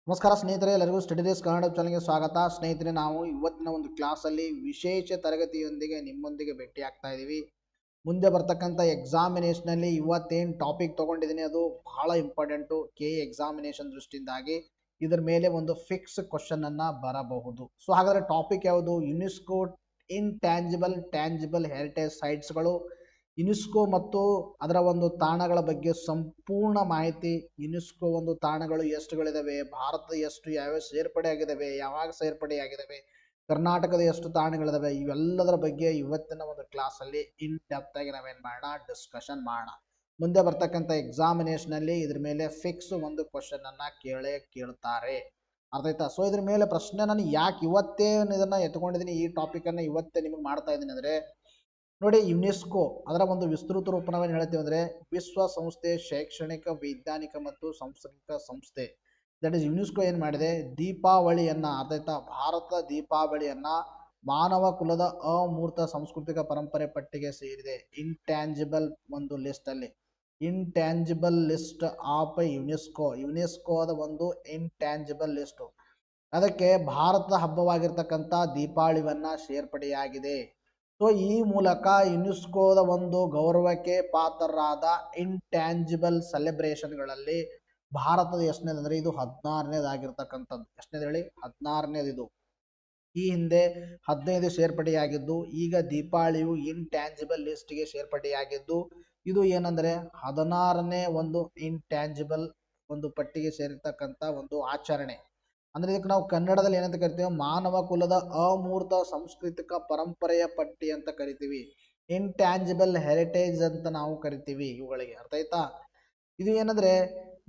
ನಮಸ್ಕಾರ ಸ್ನೇಹಿತರೆ, ಎಲ್ಲರಿಗೂ ಸ್ಟಡಿ ಡೇಸ್ ಕನ್ನಡ ಚಾನಲ್ಗೆ ಸ್ವಾಗತ. ಸ್ನೇಹಿತರೆ, ನಾವು ಇವತ್ತಿನ ಒಂದು ಕ್ಲಾಸಲ್ಲಿ ವಿಶೇಷ ತರಗತಿಯೊಂದಿಗೆ ನಿಮ್ಮೊಂದಿಗೆ ಭೇಟಿ ಆಗ್ತಾ ಇದ್ದೀವಿ. ಮುಂದೆ ಬರ್ತಕ್ಕಂಥ ಎಕ್ಸಾಮಿನೇಷನಲ್ಲಿ ಇವತ್ತೇನು ಟಾಪಿಕ್ ತೊಗೊಂಡಿದ್ದೀನಿ ಅದು ಬಹಳ ಇಂಪಾರ್ಟೆಂಟು. ಎಕ್ಸಾಮಿನೇಷನ್ ದೃಷ್ಟಿಯಿಂದಾಗಿ ಇದರ ಮೇಲೆ ಒಂದು ಫಿಕ್ಸ್ ಕ್ವಶನನ್ನು ಬರಬಹುದು. ಸೊ ಹಾಗಾದರೆ ಟಾಪಿಕ್ ಯಾವುದು? ಯುನೆಸ್ಕೋ ಇಂಟ್ಯಾಂಜಿಬಲ್ ಟ್ಯಾಂಜಿಬಲ್ ಹೆರಿಟೇಜ್ ಸೈಟ್ಸ್ಗಳು, ಯುನೆಸ್ಕೋ ಮತ್ತು ಅದರ ಒಂದು ತಾಣಗಳ ಬಗ್ಗೆ ಸಂಪೂರ್ಣ ಮಾಹಿತಿ. ಯುನೆಸ್ಕೋ ಒಂದು ತಾಣಗಳು ಎಷ್ಟುಗಳಿದಾವೆ, ಭಾರತ ಎಷ್ಟು ಯಾವ್ಯಾವ ಸೇರ್ಪಡೆ ಆಗಿದ್ದಾವೆ, ಯಾವಾಗ ಸೇರ್ಪಡೆ ಆಗಿದ್ದಾವೆ, ಕರ್ನಾಟಕದ ಎಷ್ಟು ತಾಣಗಳಿದಾವೆ, ಇವೆಲ್ಲದರ ಬಗ್ಗೆ ಇವತ್ತಿನ ಒಂದು ಕ್ಲಾಸಲ್ಲಿ ಇನ್ ಡೆಪ್ತ್ ಆಗಿ ನಾವೇನು ಮಾಡೋಣ, ಡಿಸ್ಕಷನ್ ಮಾಡೋಣ. ಮುಂದೆ ಬರ್ತಕ್ಕಂಥ ಎಕ್ಸಾಮಿನೇಷನಲ್ಲಿ ಇದ್ರ ಮೇಲೆ ಫಿಕ್ಸ್ ಒಂದು ಕ್ವಶನ್ ಅನ್ನ ಕೇಳ್ತಾರೆ. ಅರ್ಥ ಆಯ್ತಾ? ಸೊ ಇದ್ರ ಮೇಲೆ ಪ್ರಶ್ನೆ ನಾನು ಯಾಕೆ ಇವತ್ತೇ ಇದನ್ನ ಎತ್ಕೊಂಡಿದ್ದೀನಿ, ಈ ಟಾಪಿಕ್ ಅನ್ನ ಇವತ್ತೇ ನಿಮಗೆ ಮಾಡ್ತಾ ಇದ್ದೀನಿ ಅಂದ್ರೆ, ನೋಡಿ, ಯುನೆಸ್ಕೋ ಅದರ ಒಂದು ವಿಸ್ತೃತ ರೂಪ ನಾವೇನು ಹೇಳ್ತೀವಿ ಅಂದರೆ ವಿಶ್ವಸಂಸ್ಥೆ ಶೈಕ್ಷಣಿಕ ವೈಜ್ಞಾನಿಕ ಮತ್ತು ಸಾಂಸ್ಕೃತಿಕ ಸಂಸ್ಥೆ. ದಟ್ ಇಸ್ ಯುನೆಸ್ಕೋ ಏನು ಮಾಡಿದೆ, ದೀಪಾವಳಿಯನ್ನು, ಅರ್ಥ ಆಯ್ತಾ, ಭಾರತ ದೀಪಾವಳಿಯನ್ನು ಮಾನವ ಕುಲದ ಅಮೂರ್ತ ಸಾಂಸ್ಕೃತಿಕ ಪರಂಪರೆ ಪಟ್ಟಿಗೆ ಸೇರಿದೆ. ಇಂಟ್ಯಾಂಜಿಬಲ್ ಒಂದು ಲಿಸ್ಟಲ್ಲಿ, ಇಂಟ್ಯಾಂಜಿಬಲ್ ಲಿಸ್ಟ್ ಆಫ್ ಯುನೆಸ್ಕೋದ ಒಂದು ಇಂಟ್ಯಾಂಜಿಬಲ್ ಲಿಸ್ಟು. ಅದಕ್ಕೆ ಭಾರತದ ಹಬ್ಬವಾಗಿರ್ತಕ್ಕಂಥ ದೀಪಾವಳಿಯನ್ನು ಸೇರ್ಪಡೆಯಾಗಿದೆ. ಸೊ ಈ ಮೂಲಕ ಯುನೆಸ್ಕೋದ ಒಂದು ಗೌರವಕ್ಕೆ ಪಾತ್ರರಾದ ಇಂಟ್ಯಾಂಜಿಬಲ್ ಸೆಲೆಬ್ರೇಷನ್ಗಳಲ್ಲಿ ಭಾರತದ ಎಷ್ಟನೇದು ಅಂದರೆ ಇದು 16ನೇದಾಗಿರ್ತಕ್ಕಂಥದ್ದು. ಎಷ್ಟನೇದು ಹೇಳಿ? 16ನೇದು. ಇದು ಈ ಹಿಂದೆ 15 ಸೇರ್ಪಡೆಯಾಗಿದ್ದು, ಈಗ ದೀಪಾವಳಿಯು ಇಂಟ್ಯಾಂಜಿಬಲ್ ಲಿಸ್ಟ್ಗೆ ಸೇರ್ಪಡೆಯಾಗಿದ್ದು, ಇದು ಏನಂದರೆ 16ನೇ ಒಂದು ಇಂಟ್ಯಾಂಜಿಬಲ್ ಒಂದು ಪಟ್ಟಿಗೆ ಸೇರಿರ್ತಕ್ಕಂಥ ಒಂದು ಆಚರಣೆ. ಅಂದ್ರೆ ಇದಕ್ಕೆ ನಾವು ಕನ್ನಡದಲ್ಲಿ ಏನಂತ ಕರಿತೀವಿ? ಮಾನವ ಕುಲದ ಅಮೂರ್ತ ಸಾಂಸ್ಕೃತಿಕ ಪರಂಪರೆಯ ಪಟ್ಟಿ ಅಂತ ಕರಿತೀವಿ. ಇಂಟ್ಯಾಂಜಿಬಲ್ ಹೆರಿಟೇಜ್ ಅಂತ ನಾವು ಕರಿತೀವಿ ಇವುಗಳಿಗೆ. ಅರ್ಥ ಆಯ್ತಾ? ಇದು ಏನಂದ್ರೆ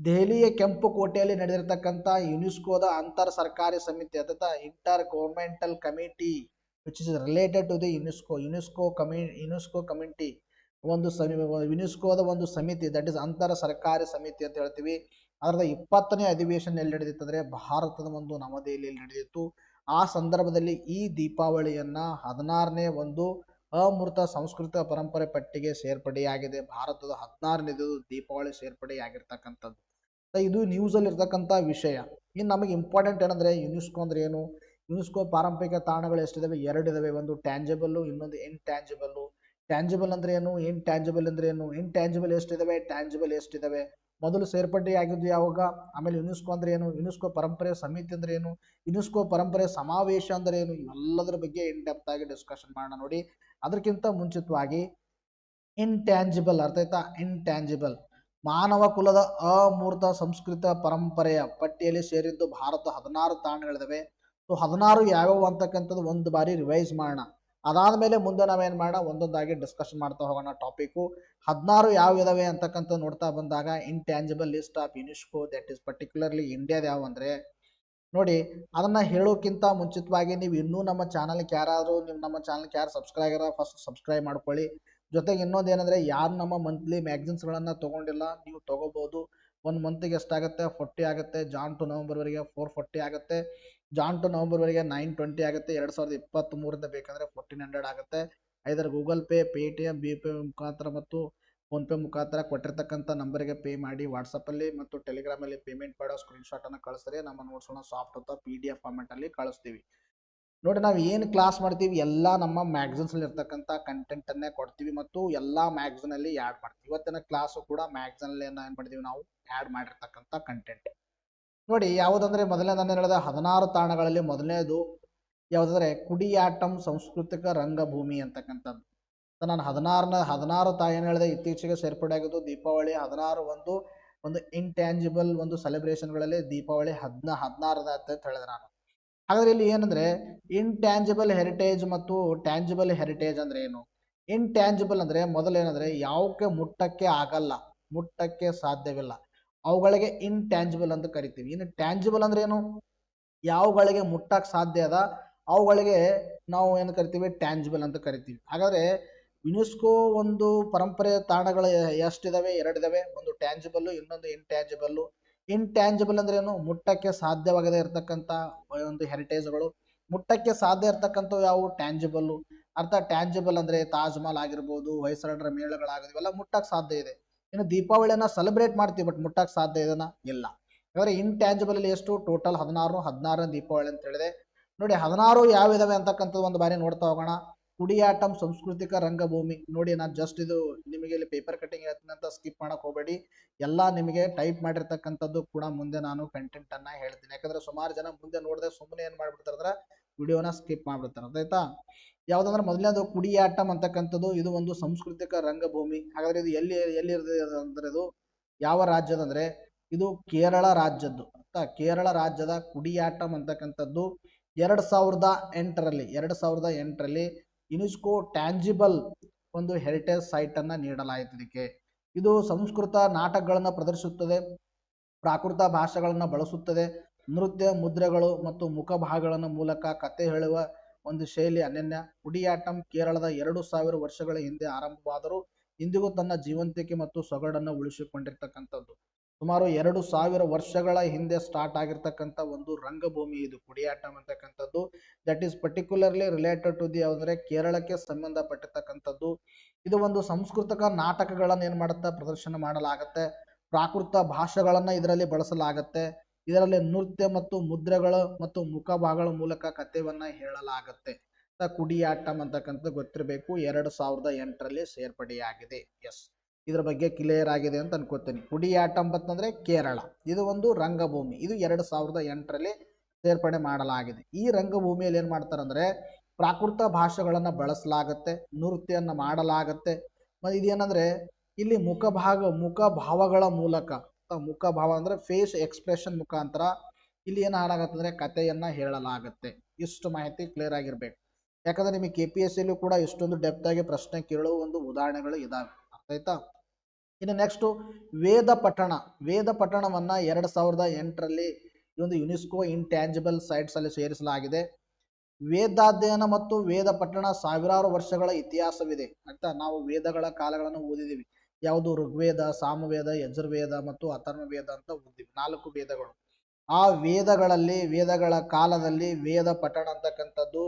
ದೆಹಲಿಯ ಕೆಂಪು ಕೋಟೆಯಲ್ಲಿ ನಡೆದಿರ್ತಕ್ಕಂಥ ಯುನೆಸ್ಕೋದ ಅಂತರ್ ಸರ್ಕಾರಿ ಸಮಿತಿ, ಅಥವಾ intergovernmental committee which is related to the UNESCO committee, ಒಂದು ಯುನೆಸ್ಕೋದ ಒಂದು ಸಮಿತಿ, ದಟ್ ಇಸ್ ಅಂತರ ಸರ್ಕಾರಿ ಸಮಿತಿ ಅಂತ ಹೇಳ್ತೀವಿ. ಅದರ 20ನೇ ಅಧಿವೇಶನ ಎಲ್ಲಿ ನಡೆದಿತ್ತು ಅಂದರೆ ಭಾರತದ ಒಂದು ನವದೆಹಲಿಯಲ್ಲಿ ನಡೆದಿತ್ತು. ಆ ಸಂದರ್ಭದಲ್ಲಿ ಈ ದೀಪಾವಳಿಯನ್ನ 16ನೇ ಒಂದು ಅಮೂರ್ತ ಸಾಂಸ್ಕೃತಿಕ ಪರಂಪರೆ ಪಟ್ಟಿಗೆ ಸೇರ್ಪಡೆಯಾಗಿದೆ. ಭಾರತದ 16ನೇದು ದೀಪಾವಳಿ ಸೇರ್ಪಡೆಯಾಗಿರ್ತಕ್ಕಂಥದ್ದು. ಇದು ನ್ಯೂಸಲ್ಲಿ ಇರ್ತಕ್ಕಂಥ ವಿಷಯ. ಇನ್ನು ನಮಗೆ ಇಂಪಾರ್ಟೆಂಟ್ ಏನಂದ್ರೆ ಯುನೆಸ್ಕೋ ಅಂದ್ರೆ ಏನು? ಯುನೆಸ್ಕೋ ಪಾರಂಪರಿಕ ತಾಣಗಳು ಎಷ್ಟಿದಾವೆ? 2 ಇದಾವೆ. ಒಂದು ಟ್ಯಾಂಜಿಬಲ್, ಇನ್ನೊಂದು ಇಂಟ್ಯಾಂಜಿಬಲ್. ಟ್ಯಾಂಜಿಬಲ್ ಅಂದ್ರೆ ಏನು, ಇಂಟ್ಯಾಂಜಿಬಲ್ ಅಂದ್ರೆ ಏನು? ಇಂಟ್ಯಾಂಜಿಬಲ್ ಎಷ್ಟಿದಾವೆ, ಟ್ಯಾಂಜಿಬಲ್ ಎಷ್ಟಿದಾವೆ? ಮೊದಲು ಸೇರ್ಪಡೆಯಾಗಿದ್ದು ಯಾವಾಗ? ಆಮೇಲೆ ಯುನೆಸ್ಕೋ ಅಂದ್ರೆ ಏನು, ಯುನೆಸ್ಕೋ ಪರಂಪರೆ ಸಮಿತಿ ಅಂದ್ರೆ ಏನು, ಯುನೆಸ್ಕೋ ಪರಂಪರೆ ಸಮಾವೇಶ ಅಂದ್ರೆ ಏನು, ಇವೆಲ್ಲದರ ಬಗ್ಗೆ ಇನ್ ಡೆಪ್ತ್ ಆಗಿ ಡಿಸ್ಕಷನ್ ಮಾಡೋಣ. ನೋಡಿ, ಅದಕ್ಕಿಂತ ಮುಂಚಿತವಾಗಿ ಇಂಟ್ಯಾಂಜಿಬಲ್, ಅರ್ಥ ಆಯ್ತಾ? ಇಂಟ್ಯಾಂಜಿಬಲ್ ಮಾನವ ಕುಲದ ಅಮೂರ್ತ ಸಂಸ್ಕೃತ ಪರಂಪರೆಯ ಪಟ್ಟಿಯಲ್ಲಿ ಸೇರಿದ್ದು ಭಾರತ 16 ತಾಣಗಳಿದಾವೆ. ಸೊ 16 ಯಾವ್ಯಾವ ಅಂತಕ್ಕಂಥದ್ದು ಒಂದು ಬಾರಿ ರಿವೈಸ್ ಮಾಡೋಣ. ಅದಾದ್ಮೇಲೆ ಮುಂದೆ ನಾವೇನು ಮಾಡೋಣ, ಒಂದೊಂದಾಗಿ ಡಿಸ್ಕಷನ್ ಮಾಡ್ತಾ ಹೋಗೋಣ. ಟಾಪಿಕ್ಕು 16 ಯಾವ ಇದಾವೆ ಅಂತಕ್ಕಂಥ ನೋಡ್ತಾ ಬಂದಾಗ, intangible list of UNESCO, that is particularly ಇಂಡಿಯಾದ ಯಾವ ಅಂದರೆ, ನೋಡಿ, ಅದನ್ನ ಹೇಳೋಕ್ಕಿಂತ ಮುಂಚಿತವಾಗಿ ನೀವು ಇನ್ನೂ ನಮ್ಮ ಚಾನಲ್ಗೆ ಯಾರಾದರೂ ನಮ್ಮ ಚಾನಲ್ಗೆ ಯಾರು ಸಬ್ಸ್ಕ್ರೈಬರ್ ಫಸ್ಟ್ ಸಬ್ಸ್ಕ್ರೈಬ್ ಮಾಡ್ಕೊಳ್ಳಿ. ಜೊತೆಗೆ ಇನ್ನೊಂದು ಏನಂದರೆ, ಯಾರು ನಮ್ಮ ಮಂತ್ಲಿ ಮ್ಯಾಗ್ಝಿನ್ಸ್ಗಳನ್ನು ತೊಗೊಂಡಿಲ್ಲ ನೀವು ತೊಗೋಬೋದು. ಒಂದು ಮಂತಿಗೆ ಎಷ್ಟಾಗುತ್ತೆ? 40 ಆಗುತ್ತೆ. ಜಾನ್ ಟು ನವಂಬರ್ವರೆಗೆ 440 ಆಗುತ್ತೆ. ಜಾನ್ ಟು ನವಂಬರ್ವರೆಗೆ 920 ಆಗುತ್ತೆ. 2023 ಬೇಕಂದರೆ 1400 ಆಗುತ್ತೆ. ಐದರ ಗೂಗಲ್ ಪೇ, ಪೇಟಿಎಮ್, BPay ಮುಖಾಂತರ ಮತ್ತು ಫೋನ್ಪೇ ಮುಖಾಂತರ ಕೊಟ್ಟಿರ್ತಕ್ಕಂಥ ನಂಬರ್ಗೆ ಪೇ ಮಾಡಿ ವಾಟ್ಸಪ್ಪಲ್ಲಿ ಮತ್ತು ಟೆಲಿಗ್ರಾಮಲ್ಲಿ ಪೇಮೆಂಟ್ ಮಾಡೋ ಸ್ಕ್ರೀನ್ಶಾಟನ್ನು ಕಳಿಸ್ತಾರೆ. ನಮ್ಮ ನೋಟ್ಸ್ಗಳನ್ನ ಸಾಫ್ಟ್ ಅಥವಾ PDF ಫಾರ್ಮೆಟಲ್ಲಿ ಕಳಿಸ್ತೀವಿ. ನೋಡಿ, ನಾವು ಏನು ಕ್ಲಾಸ್ ಮಾಡ್ತೀವಿ ಎಲ್ಲ ನಮ್ಮ ಮ್ಯಾಗ್ಝಿನ್ಸಲ್ಲಿ ಇರ್ತಕ್ಕಂಥ ಕಂಟೆಂಟನ್ನೇ ಕೊಡ್ತೀವಿ ಮತ್ತು ಎಲ್ಲ ಮ್ಯಾಗ್ಝಿನಲ್ಲಿ ಆ್ಯಡ್ ಮಾಡ್ತೀವಿ. ಇವತ್ತಿನ ಕ್ಲಾಸು ಕೂಡ ಮ್ಯಾಗ್ಝಿನಲ್ಲಿ ಏನು ಮಾಡ್ತೀವಿ ನಾವು, ಆ್ಯಡ್ ಮಾಡಿರ್ತಕ್ಕಂಥ ಕಂಟೆಂಟ್. ನೋಡಿ, ಯಾವುದಂದರೆ ಮೊದಲನೇ ನಾನು ಹೇಳಿದ 16 ತಾಣಗಳಲ್ಲಿ ಮೊದಲನೇದು ಯಾವುದಂದರೆ ಕುಡಿಯಾಟಂ ಸಾಂಸ್ಕೃತಿಕ ರಂಗಭೂಮಿ ಅಂತಕ್ಕಂಥದ್ದು. ನಾನು 16 ಏನು ಹೇಳಿದೆ, ಇತ್ತೀಚೆಗೆ ಸೇರ್ಪಡೆ ಆಗಿದ್ದು ದೀಪಾವಳಿ 16 ಒಂದು ಇಂಟ್ಯಾಂಜಿಬಲ್ ಒಂದು ಸೆಲೆಬ್ರೇಷನ್ಗಳಲ್ಲಿ ದೀಪಾವಳಿ 16 ಅಂತ ಹೇಳಿದೆ ನಾನು. ಹಾಗಾದ್ರೆ ಇಲ್ಲಿ ಏನಂದ್ರೆ, ಇಂಟ್ಯಾಂಜಿಬಲ್ ಹೆರಿಟೇಜ್ ಮತ್ತು ಟ್ಯಾಂಜಿಬಲ್ ಹೆರಿಟೇಜ್ ಅಂದ್ರೆ ಏನು? ಇಂಟ್ಯಾಂಜಿಬಲ್ ಅಂದ್ರೆ ಮೊದಲೇನಂದ್ರೆ ಯಾವಕ್ಕೆ ಮುಟ್ಟಕ್ಕೆ ಆಗಲ್ಲ, ಮುಟ್ಟಕ್ಕೆ ಸಾಧ್ಯವಿಲ್ಲ, ಅವುಗಳಿಗೆ ಇಂಟ್ಯಾಂಜಿಬಲ್ ಅಂತ ಕರಿತೀವಿ. ಇನ್ನು ಟ್ಯಾಂಜಿಬಲ್ ಅಂದ್ರೆ ಏನು? ಯಾವುಗಳಿಗೆ ಮುಟ್ಟಕ್ಕೆ ಸಾಧ್ಯ ಅದ ಅವುಗಳಿಗೆ ನಾವು ಏನು ಕರಿತೀವಿ? ಟ್ಯಾಂಜಿಬಲ್ ಅಂತ ಕರಿತೀವಿ. ಹಾಗಾದ್ರೆ ಯುನೆಸ್ಕೋ ಒಂದು ಪರಂಪರೆ ತಾಣಗಳು ಎಷ್ಟಿದಾವೆ? 2 ಇದಾವೆ. ಒಂದು ಟ್ಯಾಂಜಿಬಲ್, ಇನ್ನೊಂದು ಇಂಟ್ಯಾಂಜಿಬಲ್. ಇಂಟ್ಯಾಂಜಿಬಲ್ ಅಂದ್ರೆ ಏನು? ಮುಟ್ಟಕ್ಕೆ ಸಾಧ್ಯವಾಗದೇ ಇರತಕ್ಕಂಥ ಒಂದು ಹೆರಿಟೇಜ್ಗಳು. ಮುಟ್ಟಕ್ಕೆ ಸಾಧ್ಯ ಇರ್ತಕ್ಕಂಥವು ಯಾವುವು? ಟ್ಯಾಂಜಿಬಲ್ಲು. ಅರ್ಥ ಟ್ಯಾಂಜಿಬಲ್ ಅಂದ್ರೆ ತಾಜ್ ಮಹಲ್ ಆಗಿರ್ಬೋದು, ಹೊಯ್ಸಳರ ಮೇಳಗಳಾಗೋದು, ಇವೆಲ್ಲ ಮುಟ್ಟಕ್ಕೆ ಸಾಧ್ಯ ಇದೆ. ಇನ್ನು ದೀಪಾವಳಿಯನ್ನ ಸೆಲೆಬ್ರೇಟ್ ಮಾಡ್ತೀವಿ, ಬಟ್ ಮುಟ್ಟಕ್ಕೆ ಸಾಧ್ಯ ಇದನ್ನ ಇಲ್ಲ. ಹಾಗಾದ್ರೆ ಇಂಟ್ಯಾಂಜಿಬಲ್ ಅಲ್ಲಿ ಎಷ್ಟು ಟೋಟಲ್ 16 ದೀಪಾವಳಿ ಅಂತ ಹೇಳಿದೆ. ನೋಡಿ 16 ಯಾವ ಇದಾವೆ ಅಂತಕ್ಕಂಥದ್ದು ಒಂದು ಬಾರಿ ನೋಡ್ತಾ ಹೋಗೋಣ. ಕುಡಿಯಾಟಂ ಸಾಂಸ್ಕೃತಿಕ ರಂಗಭೂಮಿ. ನೋಡಿ ನಾನು ಜಸ್ಟ್ ಇದು ನಿಮಗೆ ಇಲ್ಲಿ ಪೇಪರ್ ಕಟಿಂಗ್ ಹೇಳ್ತೀನಿ ಅಂತ ಸ್ಕಿಪ್ ಮಾಡಕ್ ಹೋಗಬೇಡಿ. ಎಲ್ಲ ನಿಮಗೆ ಟೈಪ್ ಮಾಡಿರ್ತಕ್ಕಂಥದ್ದು ಕೂಡ ಮುಂದೆ ನಾನು ಕಂಟೆಂಟ್ ಅನ್ನ ಹೇಳ್ತೀನಿ. ಯಾಕಂದ್ರೆ ಸುಮಾರು ಜನ ಮುಂದೆ ನೋಡಿದ್ರೆ ಸುಮ್ಮನೆ ಏನ್ ಮಾಡ್ಬಿಡ್ತಾರೆ ಅಂದ್ರೆ ವಿಡಿಯೋನ ಸ್ಕಿಪ್ ಮಾಡ್ಬಿಡ್ತಾರೆ, ಆಯ್ತಾ. ಯಾವ್ದಂದ್ರೆ ಮೊದಲನೇದು ಕುಡಿಯಾಟಂ ಅಂತಕ್ಕಂಥದ್ದು ಇದು ಒಂದು ಸಾಂಸ್ಕೃತಿಕ ರಂಗಭೂಮಿ. ಹಾಗಾದ್ರೆ ಇದು ಎಲ್ಲಿ ಅಂದ್ರೆ ಇದು ಯಾವ ರಾಜ್ಯದಂದ್ರೆ ಇದು ಕೇರಳ ರಾಜ್ಯದ್ದು. ಕೇರಳ ರಾಜ್ಯದ ಕುಡಿಯಾಟಂ ಅಂತಕ್ಕಂಥದ್ದು 2008ರಲ್ಲಿ ಯುನೆಸ್ಕೋ ಟ್ಯಾಂಜಿಬಲ್ ಒಂದು ಹೆರಿಟೇಜ್ ಸೈಟ್ ಅನ್ನ ನೀಡಲಾಯಿತು ಇದಕ್ಕೆ. ಇದು ಸಂಸ್ಕೃತ ನಾಟಕಗಳನ್ನ ಪ್ರದರ್ಶಿಸುತ್ತದೆ, ಪ್ರಾಕೃತ ಭಾಷೆಗಳನ್ನ ಬಳಸುತ್ತದೆ, ನೃತ್ಯ ಮುದ್ರೆಗಳು ಮತ್ತು ಮುಖಭಾಗಗಳ ಮೂಲಕ ಕತೆ ಹೇಳುವ ಒಂದು ಶೈಲಿ ಅನನ್ಯ. ಕುಡಿಯಾಟಂ ಕೇರಳದ 2000 ವರ್ಷಗಳ ಹಿಂದೆ ಆರಂಭವಾದರೂ ಇಂದಿಗೂ ತನ್ನ ಜೀವಂತಿಕೆ ಮತ್ತು ಸೊಗಡನ್ನು ಉಳಿಸಿಕೊಂಡಿರ್ತಕ್ಕಂಥದ್ದು. ಸುಮಾರು 2000 ವರ್ಷಗಳ ಹಿಂದೆ ಸ್ಟಾರ್ಟ್ ಆಗಿರ್ತಕ್ಕಂಥ ಒಂದು ರಂಗಭೂಮಿ ಇದು ಕುಡಿಯಾಟಂ ಅಂತಕ್ಕಂಥದ್ದು. That is particularly related to the ಅಂದರೆ ಕೇರಳಕ್ಕೆ ಸಂಬಂಧಪಟ್ಟಿರ್ತಕ್ಕಂಥದ್ದು. ಇದು ಒಂದು ಸಾಂಸ್ಕೃತಿಕ ನಾಟಕಗಳನ್ನು ಏನು ಮಾಡುತ್ತೆ, ಪ್ರದರ್ಶನ ಮಾಡಲಾಗುತ್ತೆ. ಪ್ರಾಕೃತ ಭಾಷೆಗಳನ್ನ ಇದರಲ್ಲಿ ಬಳಸಲಾಗುತ್ತೆ. ಇದರಲ್ಲಿ ನೃತ್ಯ ಮತ್ತು ಮುದ್ರೆಗಳು ಮತ್ತು ಮುಖಭಾಗಗಳ ಮೂಲಕ ಕಥೆಯನ್ನ ಹೇಳಲಾಗುತ್ತೆ. ಕುಡಿಯಾಟಂ ಅಂತಕ್ಕಂಥದ್ದು ಗೊತ್ತಿರಬೇಕು. 2008ರಲ್ಲಿ ಸೇರ್ಪಡೆಯಾಗಿದೆ. ಎಸ್, ಇದ್ರ ಬಗ್ಗೆ ಕ್ಲಿಯರ್ ಆಗಿದೆ ಅಂತ ಅನ್ಕೋತೀನಿ. ಕುಡಿಯಾಟಂ ಅಂತಂದ್ರೆ ಕೇರಳ, ಇದು ಒಂದು ರಂಗಭೂಮಿ. ಇದು 2008ರಲ್ಲಿ ಸೇರ್ಪಡೆ ಮಾಡಲಾಗಿದೆ. ಈ ರಂಗಭೂಮಿಯಲ್ಲಿ ಏನ್ ಮಾಡ್ತಾರಂದ್ರೆ ಪ್ರಾಕೃತ ಭಾಷೆಗಳನ್ನ ಬಳಸಲಾಗತ್ತೆ, ನೃತ್ಯವನ್ನ ಮಾಡಲಾಗತ್ತೆ. ಮತ್ತೆ ಇದೇನಂದ್ರೆ ಇಲ್ಲಿ ಮುಖಭಾವಗಳ ಮೂಲಕ, ಮುಖಭಾವ ಅಂದ್ರೆ ಫೇಸ್ ಎಕ್ಸ್ಪ್ರೆಷನ್ ಮುಖಾಂತರ ಇಲ್ಲಿ ಏನ್ ಹಾಳಾಗತ್ತಂದ್ರೆ ಕಥೆಯನ್ನ ಹೇಳಲಾಗತ್ತೆ. ಇಷ್ಟು ಮಾಹಿತಿ ಕ್ಲಿಯರ್ ಆಗಿರ್ಬೇಕು. ಯಾಕಂದ್ರೆ ನಿಮಗೆ KPSC ಕೂಡ ಇಷ್ಟೊಂದು ಡೆಪ್ತ್ ಆಗಿ ಪ್ರಶ್ನೆ ಕೇಳುವ ಒಂದು ಉದಾಹರಣೆಗಳು ಇದಾವೆ, ಆಯ್ತಾ. ಇನ್ನು ನೆಕ್ಸ್ಟ್ ವೇದ ಪಠಣವನ್ನ 2008ರಲ್ಲಿ ಈ ಒಂದು ಯುನೆಸ್ಕೋ ಇಂಟ್ಯಾಂಜಿಬಲ್ ಸೈಟ್ಸ್ ಅಲ್ಲಿ ಸೇರಿಸಲಾಗಿದೆ. ವೇದಾಧ್ಯಯನ ಮತ್ತು ವೇದ ಪಠಣ ಸಾವಿರಾರು ವರ್ಷಗಳ ಇತಿಹಾಸವಿದೆ ಅಂತ. ನಾವು ವೇದಗಳ ಕಾಲಗಳನ್ನು ಓದಿದೀವಿ. ಯಾವುದು ಋಗ್ವೇದ, ಸಾಮವೇದ, ಯಜುರ್ವೇದ ಮತ್ತು ಅಥರ್ವವೇದ ಅಂತ ಓದಿದ್ವಿ, 4 ವೇದಗಳು. ಆ ವೇದಗಳ ಕಾಲದಲ್ಲಿ ವೇದ ಪಠಣ ಅಂತಕ್ಕಂಥದ್ದು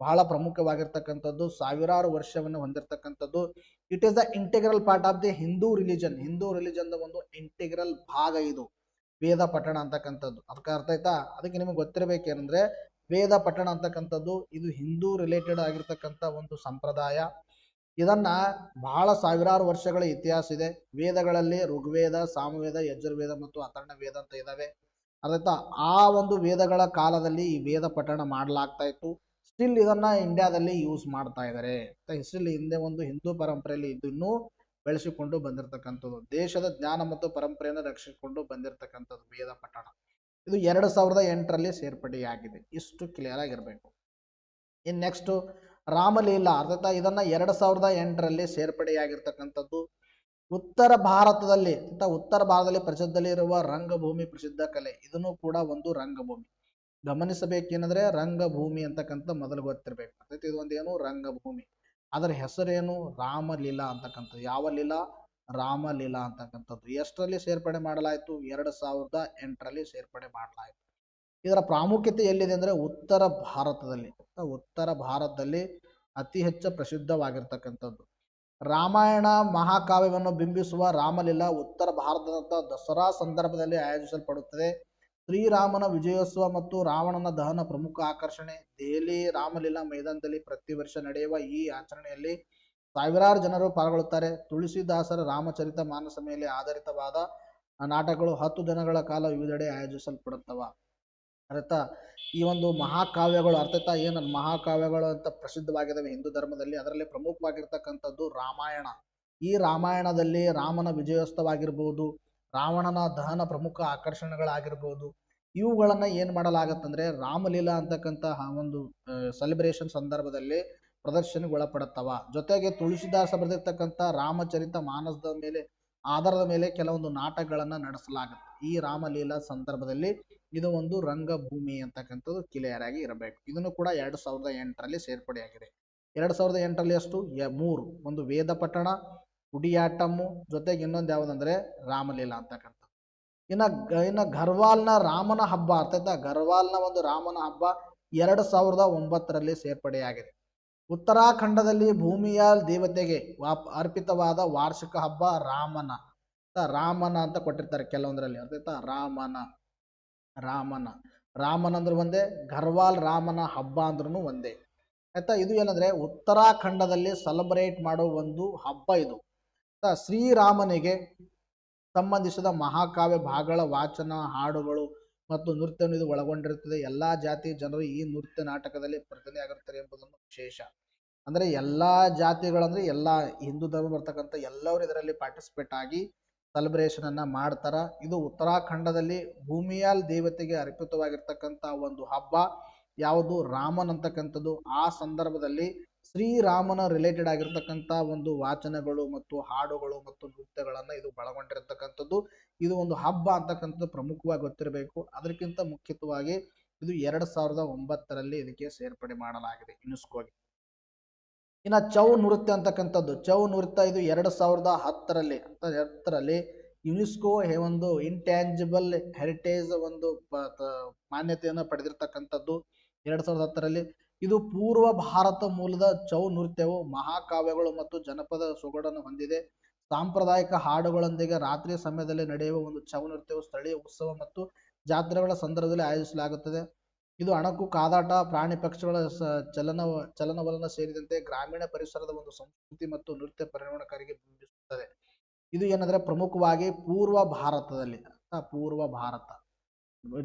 ಬಹಳ ಪ್ರಮುಖವಾಗಿರ್ತಕ್ಕಂಥದ್ದು, ಸಾವಿರಾರು ವರ್ಷವನ್ನು ಹೊಂದಿರತಕ್ಕಂಥದ್ದು. It is the integral part of the Hindu religion ಒಂದು ಇಂಟಿಗ್ರಲ್ ಭಾಗ ಇದು ವೇದ ಪಠಣ ಅಂತಕ್ಕಂಥದ್ದು. ಅದಕ್ಕೆ ಅರ್ಥ ಆಯ್ತಾ. ಅದಕ್ಕೆ ನಿಮಗೆ ಗೊತ್ತಿರಬೇಕೇನಂದ್ರೆ ವೇದ ಪಠಣ ಅಂತಕ್ಕಂಥದ್ದು ಇದು ಹಿಂದೂ ರಿಲೇಟೆಡ್ ಆಗಿರ್ತಕ್ಕಂಥ ಒಂದು ಸಂಪ್ರದಾಯ. ಇದನ್ನ ಬಹಳ ಸಾವಿರಾರು ವರ್ಷಗಳ ಇತಿಹಾಸ ಇದೆ. ವೇದಗಳಲ್ಲಿ ಋಗ್ವೇದ, ಸಾಮವೇದ, ಯಜುರ್ವೇದ ಮತ್ತು ಅಥರ್ವವೇದ ಅಂತ ಇದಾವೆ. ಅರ್ಥ. ಆ ಒಂದು ವೇದಗಳ ಕಾಲದಲ್ಲಿ ಈ ವೇದ ಪಠಣ ಮಾಡಲಾಗ್ತಾ ಇತ್ತು. ಸ್ಟಿಲ್ ಇದನ್ನ ಇಂಡಿಯಾದಲ್ಲಿ ಯೂಸ್ ಮಾಡ್ತಾ ಇದ್ದಾರೆ. ಸ್ಟಿಲ್ ಹಿಂದೆ ಒಂದು ಹಿಂದೂ ಪರಂಪರೆಯಲ್ಲಿ ಇದನ್ನು ಬೆಳೆಸಿಕೊಂಡು ಬಂದಿರತಕ್ಕಂಥದ್ದು, ದೇಶದ ಜ್ಞಾನ ಮತ್ತು ಪರಂಪರೆಯನ್ನು ರಕ್ಷಿಸಿಕೊಂಡು ಬಂದಿರತಕ್ಕಂಥದ್ದು ವೇದ ಪಠಣ. ಇದು 2008ರಲ್ಲಿ ಸೇರ್ಪಡೆಯಾಗಿದೆ. ಇಷ್ಟು ಕ್ಲಿಯರ್ ಆಗಿರ್ಬೇಕು. ಇನ್ ನೆಕ್ಸ್ಟ್ ರಾಮಲೀಲಾ. ಅರ್ಥಾತ್ ಇದನ್ನ 2008ರಲ್ಲಿ ಸೇರ್ಪಡೆಯಾಗಿರ್ತಕ್ಕಂಥದ್ದು. ಉತ್ತರ ಭಾರತದಲ್ಲಿ ಪ್ರಸಿದ್ಧಲ್ಲಿರುವ ರಂಗಭೂಮಿ ಪ್ರಸಿದ್ಧ ಕಲೆ. ಇದನ್ನು ಕೂಡ ಒಂದು ರಂಗಭೂಮಿ. ಗಮನಿಸಬೇಕೇನಂದ್ರೆ ರಂಗಭೂಮಿ ಅಂತಕ್ಕಂಥ ಮೊದಲು ಗೊತ್ತಿರಬೇಕು. ಅದಕ್ಕೆ ಇದು ಒಂದು ಏನು ರಂಗಭೂಮಿ, ಅದರ ಹೆಸರೇನು ರಾಮಲೀಲಾ ಅಂತಕ್ಕಂಥದ್ದು. ಯಾವ ಲೀಲಾ? ರಾಮಲೀಲಾ ಅಂತಕ್ಕಂಥದ್ದು. ಎಷ್ಟರಲ್ಲಿ ಸೇರ್ಪಡೆ ಮಾಡಲಾಯಿತು? 2008ರಲ್ಲಿ ಸೇರ್ಪಡೆ ಮಾಡಲಾಯಿತು. ಇದರ ಪ್ರಾಮುಖ್ಯತೆ ಎಲ್ಲಿದೆ ಅಂದ್ರೆ ಉತ್ತರ ಭಾರತದಲ್ಲಿ ಅತಿ ಹೆಚ್ಚು ಪ್ರಸಿದ್ಧವಾಗಿರ್ತಕ್ಕಂಥದ್ದು. ರಾಮಾಯಣ ಮಹಾಕಾವ್ಯವನ್ನು ಬಿಂಬಿಸುವ ರಾಮಲೀಲಾ ಉತ್ತರ ಭಾರತದ ದಸರಾ ಸಂದರ್ಭದಲ್ಲಿ ಆಯೋಜಿಸಲ್ಪಡುತ್ತದೆ. ಶ್ರೀರಾಮನ ವಿಜಯೋತ್ಸವ ಮತ್ತು ರಾವಣನ ದಹನ ಪ್ರಮುಖ ಆಕರ್ಷಣೆ. ದೆಹಲಿ ರಾಮಲೀಲಾ ಮೈದಾನದಲ್ಲಿ ಪ್ರತಿ ವರ್ಷ ನಡೆಯುವ ಈ ಆಚರಣೆಯಲ್ಲಿ ಸಾವಿರಾರು ಜನರು ಪಾಲ್ಗೊಳ್ಳುತ್ತಾರೆ. ತುಳಸಿದಾಸರ ರಾಮಚರಿತ ಮಾನಸ ಮೇಲೆ ಆಧಾರಿತವಾದ ನಾಟಕಗಳು 10 ದಿನಗಳ ಕಾಲ ವಿವಿಧೆಡೆ ಆಯೋಜಿಸಲ್ಪಡುತ್ತವ. ಅರ್ಥ. ಈ ಒಂದು ಮಹಾಕಾವ್ಯಗಳು ಅರ್ಥಾತ್ ಏನು ಮಹಾಕಾವ್ಯಗಳು ಅಂತ ಪ್ರಸಿದ್ಧವಾಗಿದ್ದಾವೆ ಹಿಂದೂ ಧರ್ಮದಲ್ಲಿ. ಅದರಲ್ಲಿ ಪ್ರಮುಖವಾಗಿರ್ತಕ್ಕಂಥದ್ದು ರಾಮಾಯಣ. ಈ ರಾಮಾಯಣದಲ್ಲಿ ರಾಮನ ವಿಜಯೋತ್ಸವ ಆಗಿರ್ಬೋದು, ರಾವಣನ ದಹನ ಪ್ರಮುಖ ಆಕರ್ಷಣೆಗಳಾಗಿರ್ಬೋದು, ಇವುಗಳನ್ನ ಏನ್ ಮಾಡಲಾಗತ್ತಂದ್ರೆ ರಾಮಲೀಲಾ ಅಂತಕ್ಕಂತಹ ಒಂದು ಸೆಲೆಬ್ರೇಷನ್ ಸಂದರ್ಭದಲ್ಲಿ ಪ್ರದರ್ಶನಗೊಳಪಡುತ್ತವ. ಜೊತೆಗೆ ತುಳಸಿದಾಸ ಬರೆದಿರ್ತಕ್ಕಂಥ ರಾಮಚರಿತ ಮಾನಸದ ಮೇಲೆ ಆಧಾರದ ಮೇಲೆ ಕೆಲವೊಂದು ನಾಟಕಗಳನ್ನ ನಡೆಸಲಾಗುತ್ತೆ ಈ ರಾಮಲೀಲಾ ಸಂದರ್ಭದಲ್ಲಿ. ಇದು ಒಂದು ರಂಗಭೂಮಿ ಅಂತಕ್ಕಂಥದ್ದು ಕ್ಲಿಯರ್ ಆಗಿ ಇರಬೇಕು. ಇದನ್ನು ಕೂಡ 2008ರಲ್ಲಿ ಸೇರ್ಪಡೆಯಾಗಿದೆ. 2008ರಲ್ಲಿ ಎಷ್ಟು? 3. ಒಂದು ವೇದ ಪಠಣ, ಕುಡಿಯಾಟಮ್ಮು, ಜೊತೆಗೆ ಇನ್ನೊಂದು ಯಾವುದಂದ್ರೆ ರಾಮಲೀಲಾ ಅಂತಕ್ಕಂಥ. ಇನ್ನ ಗರ್ವಾಲ್ನ ರಾಮನ ಹಬ್ಬ ಅರ್ಥಾತ್ ಗರ್ವಾಲ್ನ ಒಂದು ರಾಮನ ಹಬ್ಬ 2009ರಲ್ಲಿ ಸೇರ್ಪಡೆಯಾಗಿದೆ. ಉತ್ತರಾಖಂಡದಲ್ಲಿ ಭೂಮಿಯ ದೇವತೆಗೆ ಅರ್ಪಿತವಾದ ವಾರ್ಷಿಕ ಹಬ್ಬ ರಾಮನ ಅಂತ ಕೊಟ್ಟಿರ್ತಾರೆ ಕೆಲವೊಂದರಲ್ಲಿ. ಅರ್ಥಾತ್ ರಾಮನ ರಾಮನ. ರಾಮನ ಅಂದ್ರೆ ಒಂದೇ, ಗರ್ವಾಲ್ ರಾಮನ ಹಬ್ಬ ಅಂದ್ರೂ ಒಂದೇ. ಆಯ್ತಾ, ಇದು ಏನಂದ್ರೆ ಉತ್ತರಾಖಂಡದಲ್ಲಿ ಸೆಲೆಬ್ರೇಟ್ ಮಾಡೋ ಒಂದು ಹಬ್ಬ ಇದು. ಶ್ರೀರಾಮನಿಗೆ ಸಂಬಂಧಿಸಿದ ಮಹಾಕಾವ್ಯ ಭಾಗಗಳ ವಾಚನ, ಹಾಡುಗಳು ಮತ್ತು ನೃತ್ಯವನ್ನು ಇದು ಒಳಗೊಂಡಿರುತ್ತದೆ. ಎಲ್ಲಾ ಜಾತಿ ಜನರು ಈ ನೃತ್ಯ ನಾಟಕದಲ್ಲಿ ಪ್ರತಿನಿಧಿಯಾಗಿರ್ತಾರೆ ಎಂಬುದನ್ನು ವಿಶೇಷ. ಅಂದ್ರೆ ಎಲ್ಲಾ ಜಾತಿಗಳಂದ್ರೆ ಎಲ್ಲಾ ಹಿಂದೂ ಧರ್ಮ ಬರ್ತಕ್ಕಂಥ ಎಲ್ಲರೂ ಇದರಲ್ಲಿ ಪಾರ್ಟಿಸಿಪೇಟ್ ಆಗಿ ಸೆಲೆಬ್ರೇಷನ್ ಅನ್ನ ಮಾಡ್ತಾರ. ಇದು ಉತ್ತರಾಖಂಡದಲ್ಲಿ ಭೂಮಿಯಾಲ್ ದೇವತೆಗೆ ಅರ್ಪಿತವಾಗಿರ್ತಕ್ಕಂಥ ಒಂದು ಹಬ್ಬ. ಯಾವುದು? ರಾಮನ್ ಅಂತಕ್ಕಂಥದ್ದು. ಆ ಸಂದರ್ಭದಲ್ಲಿ ಶ್ರೀರಾಮನ ರಿಲೇಟೆಡ್ ಆಗಿರ್ತಕ್ಕಂಥ ಒಂದು ವಾಚನಗಳು ಮತ್ತು ಹಾಡುಗಳು ಮತ್ತು ನೃತ್ಯಗಳನ್ನ ಇದು ಒಳಗೊಂಡಿರ್ತಕ್ಕಂಥದ್ದು. ಇದು ಒಂದು ಹಬ್ಬ ಅಂತಕ್ಕಂಥದ್ದು ಪ್ರಮುಖವಾಗಿ ಗೊತ್ತಿರಬೇಕು. ಅದಕ್ಕಿಂತ ಮುಖ್ಯವಾಗಿ ಇದು 2009ರಲ್ಲಿ ಇದಕ್ಕೆ ಸೇರ್ಪಡೆ ಮಾಡಲಾಗಿದೆ ಯುನೆಸ್ಕೋಗೆ. ಇನ್ನು ಚೌ ನೃತ್ಯ ಅಂತಕ್ಕಂಥದ್ದು, ಚೌ ನೃತ್ಯ ಇದು 2010ರಲ್ಲಿ ಯುನೆಸ್ಕೋ ಒಂದು ಇಂಟ್ಯಾಂಜಿಬಲ್ ಹೆರಿಟೇಜ್ ಒಂದು ಮಾನ್ಯತೆಯನ್ನು ಪಡೆದಿರ್ತಕ್ಕಂಥದ್ದು 2010ರಲ್ಲಿ. ಇದು ಪೂರ್ವ ಭಾರತ ಮೂಲದ ಚೌ ನೃತ್ಯವು ಮಹಾಕಾವ್ಯಗಳು ಮತ್ತು ಜನಪದ ಸೊಗಡನ್ನು ಹೊಂದಿದೆ. ಸಾಂಪ್ರದಾಯಿಕ ಹಾಡುಗಳೊಂದಿಗೆ ರಾತ್ರಿ ಸಮಯದಲ್ಲಿ ನಡೆಯುವ ಒಂದು ಚೌ ನೃತ್ಯವು ಸ್ಥಳೀಯ ಉತ್ಸವ ಮತ್ತು ಜಾತ್ರೆಗಳ ಸಂದರ್ಭದಲ್ಲಿ ಆಯೋಜಿಸಲಾಗುತ್ತದೆ. ಇದು ಅಣಕು, ಕಾದಾಟ, ಪ್ರಾಣಿ ಪಕ್ಷಿಗಳ ಚಲನವಲನ ಸೇರಿದಂತೆ ಗ್ರಾಮೀಣ ಪರಿಸರದ ಒಂದು ಸಂಸ್ಕೃತಿ ಮತ್ತು ನೃತ್ಯ ಪರಿಣಾಮಕಾರಿಗೆ ಬಿಂಬಿಸುತ್ತದೆ. ಇದು ಏನಂದ್ರೆ ಪ್ರಮುಖವಾಗಿ ಪೂರ್ವ ಭಾರತದಲ್ಲಿ, ಪೂರ್ವ ಭಾರತ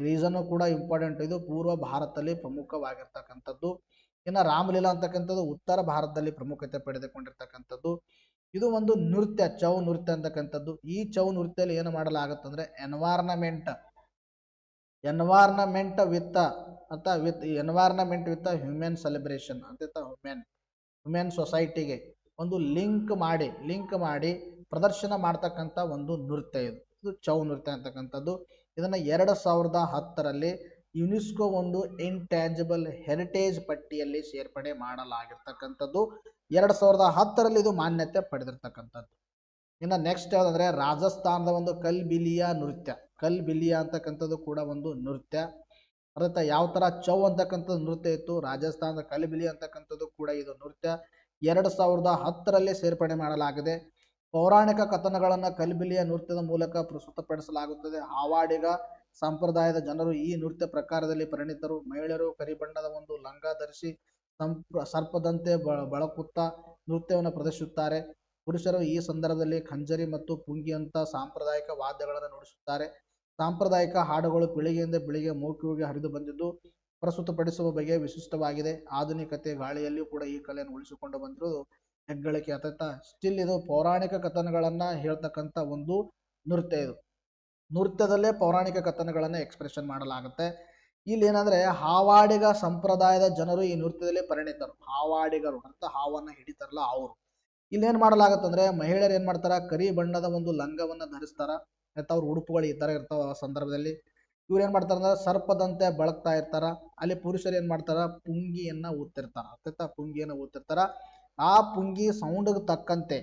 ರೀಸನ್ ಕೂಡ ಇಂಪಾರ್ಟೆಂಟ್. ಇದು ಪೂರ್ವ ಭಾರತದಲ್ಲಿ ಪ್ರಮುಖವಾಗಿರ್ತಕ್ಕಂಥದ್ದು. ಇನ್ನು ರಾಮಲೀಲಾ ಅಂತಕ್ಕಂಥದ್ದು ಉತ್ತರ ಭಾರತದಲ್ಲಿ ಪ್ರಮುಖತೆ ಪಡೆದುಕೊಂಡಿರ್ತಕ್ಕಂಥದ್ದು. ಇದು ಒಂದು ನೃತ್ಯ, ಚೌ ನೃತ್ಯ ಅಂತಕ್ಕಂಥದ್ದು. ಈ ಚೌ ನೃತ್ಯದಲ್ಲಿ ಏನು ಮಾಡಲಾಗುತ್ತಂದ್ರೆ ಎನ್ವೈರನ್ಮೆಂಟ್ ವಿತ್ ಹ್ಯೂಮನ್ ಸೆಲೆಬ್ರೇಷನ್ ಅಂತ ಹ್ಯೂಮನ್ ಸೊಸೈಟಿಗೆ ಒಂದು ಲಿಂಕ್ ಮಾಡಿ ಪ್ರದರ್ಶನ ಮಾಡ್ತಕ್ಕಂಥ ಒಂದು ನೃತ್ಯ ಇದು ಚೌ ನೃತ್ಯ ಅಂತಕ್ಕಂಥದ್ದು. ಇದನ್ನ 2010ರಲ್ಲಿ ಯುನೆಸ್ಕೋ ಒಂದು ಇಂಟ್ಯಾಂಜಿಬಲ್ ಹೆರಿಟೇಜ್ ಪಟ್ಟಿಯಲ್ಲಿ ಸೇರ್ಪಡೆ ಮಾಡಲಾಗಿರ್ತಕ್ಕಂಥದ್ದು. 2010ರಲ್ಲಿ ಇದು ಮಾನ್ಯತೆ ಪಡೆದಿರ್ತಕ್ಕಂಥದ್ದು. ಇನ್ನು ನೆಕ್ಸ್ಟ್ ಯಾವುದಂದ್ರೆ ರಾಜಸ್ಥಾನದ ಒಂದು ಕಲ್ಬಿಲಿಯಾ ನೃತ್ಯ. ಕಲ್ಬಿಲಿಯಾ ಅಂತಕ್ಕಂಥದ್ದು ಕೂಡ ಒಂದು ನೃತ್ಯ. ಅರ್ಥ ಯಾವ ತರ ಚೌ ಅಂತಕ್ಕಂಥದ್ದು ನೃತ್ಯ ಇತ್ತು, ರಾಜಸ್ಥಾನದ ಕಲ್ಬಿಲಿ ಅಂತಕ್ಕಂಥದ್ದು ಕೂಡ ಇದು ನೃತ್ಯ 2010ರಲ್ಲಿ ಸೇರ್ಪಡೆ ಮಾಡಲಾಗಿದೆ. ಪೌರಾಣಿಕ ಕಥನಗಳನ್ನು ಕಲ್ಬಿಲಿಯ ನೃತ್ಯದ ಮೂಲಕ ಪ್ರಸ್ತುತಪಡಿಸಲಾಗುತ್ತದೆ. ಹಾವಾಡಿಗ ಸಂಪ್ರದಾಯದ ಜನರು ಈ ನೃತ್ಯ ಪ್ರಕಾರದಲ್ಲಿ ಪರಿಣಿತರು. ಮಹಿಳೆಯರು ಕರಿಬಣ್ಣದ ಒಂದು ಲಂಗ ಧರಿಸಿ ಸರ್ಪದಂತೆ ಬಳಕುತ್ತಾ ನೃತ್ಯವನ್ನು ಪ್ರದರ್ಶಿಸುತ್ತಾರೆ. ಪುರುಷರು ಈ ಸಂದರ್ಭದಲ್ಲಿ ಖಂಜರಿ ಮತ್ತು ಪುಂಗಿಯಂತ ಸಾಂಪ್ರದಾಯಿಕ ವಾದ್ಯಗಳನ್ನು ನುಡಿಸುತ್ತಾರೆ. ಸಾಂಪ್ರದಾಯಿಕ ಹಾಡುಗಳು ಪೀಳಿಗೆಯಿಂದ ಪೀಳಿಗೆ ಮೌಖಿಕವಾಗಿ ಹರಿದು ಬಂದಿದ್ದು ಪ್ರಸ್ತುತಪಡಿಸುವ ಬಗೆ ವಿಶಿಷ್ಟವಾಗಿದೆ. ಆಧುನಿಕತೆ ಗಾಳಿಯಲ್ಲಿಯೂ ಕೂಡ ಈ ಕಲೆಯನ್ನು ಉಳಿಸಿಕೊಂಡು ಬಂದಿರುವುದು ಹೆಗ್ಗಳಿಕೆ ಆತೈತ. ಸ್ಟಿಲ್ ಇದು ಪೌರಾಣಿಕ ಕಥನಗಳನ್ನ ಹೇಳ್ತಕ್ಕಂಥ ಒಂದು ನೃತ್ಯ. ಇದು ನೃತ್ಯದಲ್ಲೇ ಪೌರಾಣಿಕ ಕಥನಗಳನ್ನ ಎಕ್ಸ್ಪ್ರೆಷನ್ ಮಾಡಲಾಗುತ್ತೆ. ಇಲ್ಲಿ ಏನಂದ್ರೆ ಹಾವಾಡಿಗ ಸಂಪ್ರದಾಯದ ಜನರು ಈ ನೃತ್ಯದಲ್ಲಿ ಪರಿಣಿತರು. ಹಾವಾಡಿಗರು ಅಂತ ಹಾವನ್ನ ಹಿಡಿತಾರಲ್ಲ ಅವರು. ಇಲ್ಲಿ ಏನ್ ಮಾಡಲಾಗತ್ತಂದ್ರೆ ಮಹಿಳೆಯರು ಏನ್ ಮಾಡ್ತಾರ, ಕರಿ ಬಣ್ಣದ ಒಂದು ಲಂಗವನ್ನ ಧರಿಸ್ತಾರ. ಆಯ್ತಾ, ಅವ್ರ ಉಡುಪುಗಳು ಈ ತರ ಇರ್ತಾವ. ಆ ಸಂದರ್ಭದಲ್ಲಿ ಇವ್ರು ಏನ್ ಮಾಡ್ತಾರ ಅಂದ್ರೆ ಸರ್ಪದಂತೆ ಬಳಕ್ತಾ ಇರ್ತಾರ. ಅಲ್ಲಿ ಪುರುಷರು ಏನ್ ಮಾಡ್ತಾರ, ಪುಂಗಿಯನ್ನ ಊದ್ತಿರ್ತಾರ. ಆಯ್ತಾ, ಪುಂಗಿಯನ್ನ ಊದ್ತಿರ್ತಾರ. ಆ ಪುಂಗಿ ಸೌಂಡ್ಗೆ ತಕ್ಕಂತೆ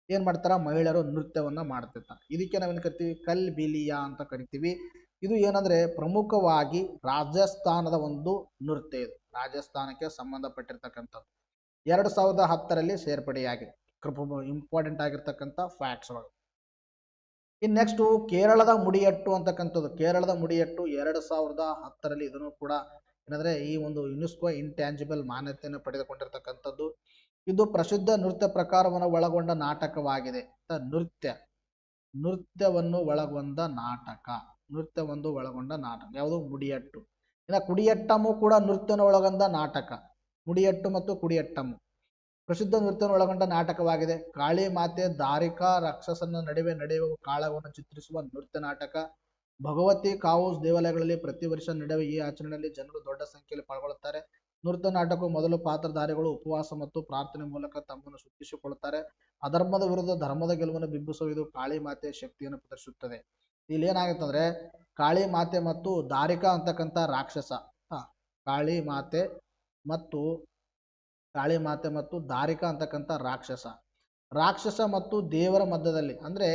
ಏನ್ ಮಾಡ್ತಾರ, ಮಹಿಳೆಯರು ನೃತ್ಯವನ್ನ ಮಾಡ್ತಿರ್ತಾರೆ. ಇದಕ್ಕೆ ನಾವೇನ್ ಕರಿತೀವಿ, ಕಲ್ಬಿಲಿಯಾ ಅಂತ ಕರಿತೀವಿ. ಇದು ಏನಂದ್ರೆ ಪ್ರಮುಖವಾಗಿ ರಾಜಸ್ಥಾನದ ಒಂದು ನೃತ್ಯ. ಇದು ರಾಜಸ್ಥಾನಕ್ಕೆ ಸಂಬಂಧಪಟ್ಟಿರ್ತಕ್ಕಂಥದ್ದು. 2010ರಲ್ಲಿ ಸೇರ್ಪಡೆಯಾಗಿದೆ. ಇಂಪಾರ್ಟೆಂಟ್ ಆಗಿರ್ತಕ್ಕಂಥ ಫ್ಯಾಕ್ಟ್ಸ್ಗಳು. ಇನ್ ನೆಕ್ಸ್ಟ್ ಕೇರಳದ ಮುಡಿಯಟ್ಟು ಅಂತಕ್ಕಂಥದ್ದು. ಕೇರಳದ ಮುಡಿಯಟ್ಟು 2010ರಲ್ಲಿ ಇದನ್ನು ಕೂಡ ಏನಂದ್ರೆ ಈ ಒಂದು ಯುನೆಸ್ಕೋ ಇಂಟ್ಯಾಂಜಿಬಲ್ ಮಾನ್ಯತೆಯನ್ನು ಪಡೆದುಕೊಂಡಿರ್ತಕ್ಕಂಥದ್ದು. ಇದು ಪ್ರಸಿದ್ಧ ನೃತ್ಯ ಪ್ರಕಾರವನ್ನು ಒಳಗೊಂಡ ನಾಟಕವಾಗಿದೆ. ನೃತ್ಯವನ್ನು ಒಳಗೊಂಡ ನಾಟಕ ಯಾವುದು, ಮುಡಿಯಟ್ಟು. ಇನ್ನು ಕುಡಿಯಟ್ಟಮ್ಮು ಕೂಡ ನೃತ್ಯವನ್ನು ಒಳಗೊಂಡ ನಾಟಕ. ಮುಡಿಯಟ್ಟು ಮತ್ತು ಕುಡಿಯಟ್ಟಮ್ಮು ಪ್ರಸಿದ್ಧ ನೃತ್ಯವನ್ನು ಒಳಗೊಂಡ ನಾಟಕವಾಗಿದೆ. ಕಾಳಿ ಮಾತೆ ದಾರಿಕಾ ರಾಕ್ಷಸನ ನಡುವೆ ನಡೆಯುವ ಕಾಳಗವನ್ನು ಚಿತ್ರಿಸುವ ನೃತ್ಯ ನಾಟಕ. ಭಗವತಿ ಕಾವು ದೇವಾಲಯಗಳಲ್ಲಿ ಪ್ರತಿ ವರ್ಷ ನಡೆಯುವ ಈ ಆಚರಣೆಯಲ್ಲಿ ಜನರು ದೊಡ್ಡ ಸಂಖ್ಯೆಯಲ್ಲಿ ಪಾಲ್ಗೊಳ್ಳುತ್ತಾರೆ. ನೃತ್ಯ ನಾಟಕವು ಮೊದಲು ಪಾತ್ರಧಾರಿಗಳು ಉಪವಾಸ ಮತ್ತು ಪ್ರಾರ್ಥನೆ ಮೂಲಕ ತಮ್ಮನ್ನು ಶುದ್ಧಿಸಿಕೊಳ್ಳುತ್ತಾರೆ. ಅಧರ್ಮದ ವಿರುದ್ಧ ಧರ್ಮದ ಗೆಲುವನ್ನು ಬಿಂಬಿಸುವ ಇದು ಕಾಳಿ ಮಾತೆಯ ಶಕ್ತಿಯನ್ನು ಪ್ರದರ್ಶಿಸುತ್ತದೆ. ಇಲ್ಲಿ ಏನಾಗುತ್ತಂದ್ರೆ ಕಾಳಿ ಮಾತೆ ಮತ್ತು ದಾರಿಕಾ ಅಂತಕ್ಕಂಥ ರಾಕ್ಷಸ, ಕಾಳಿ ಮಾತೆ ಮತ್ತು ದಾರಿಕಾ ಅಂತಕ್ಕಂಥ ರಾಕ್ಷಸ ಮತ್ತು ದೇವರ ಮಧ್ಯದಲ್ಲಿ, ಅಂದ್ರೆ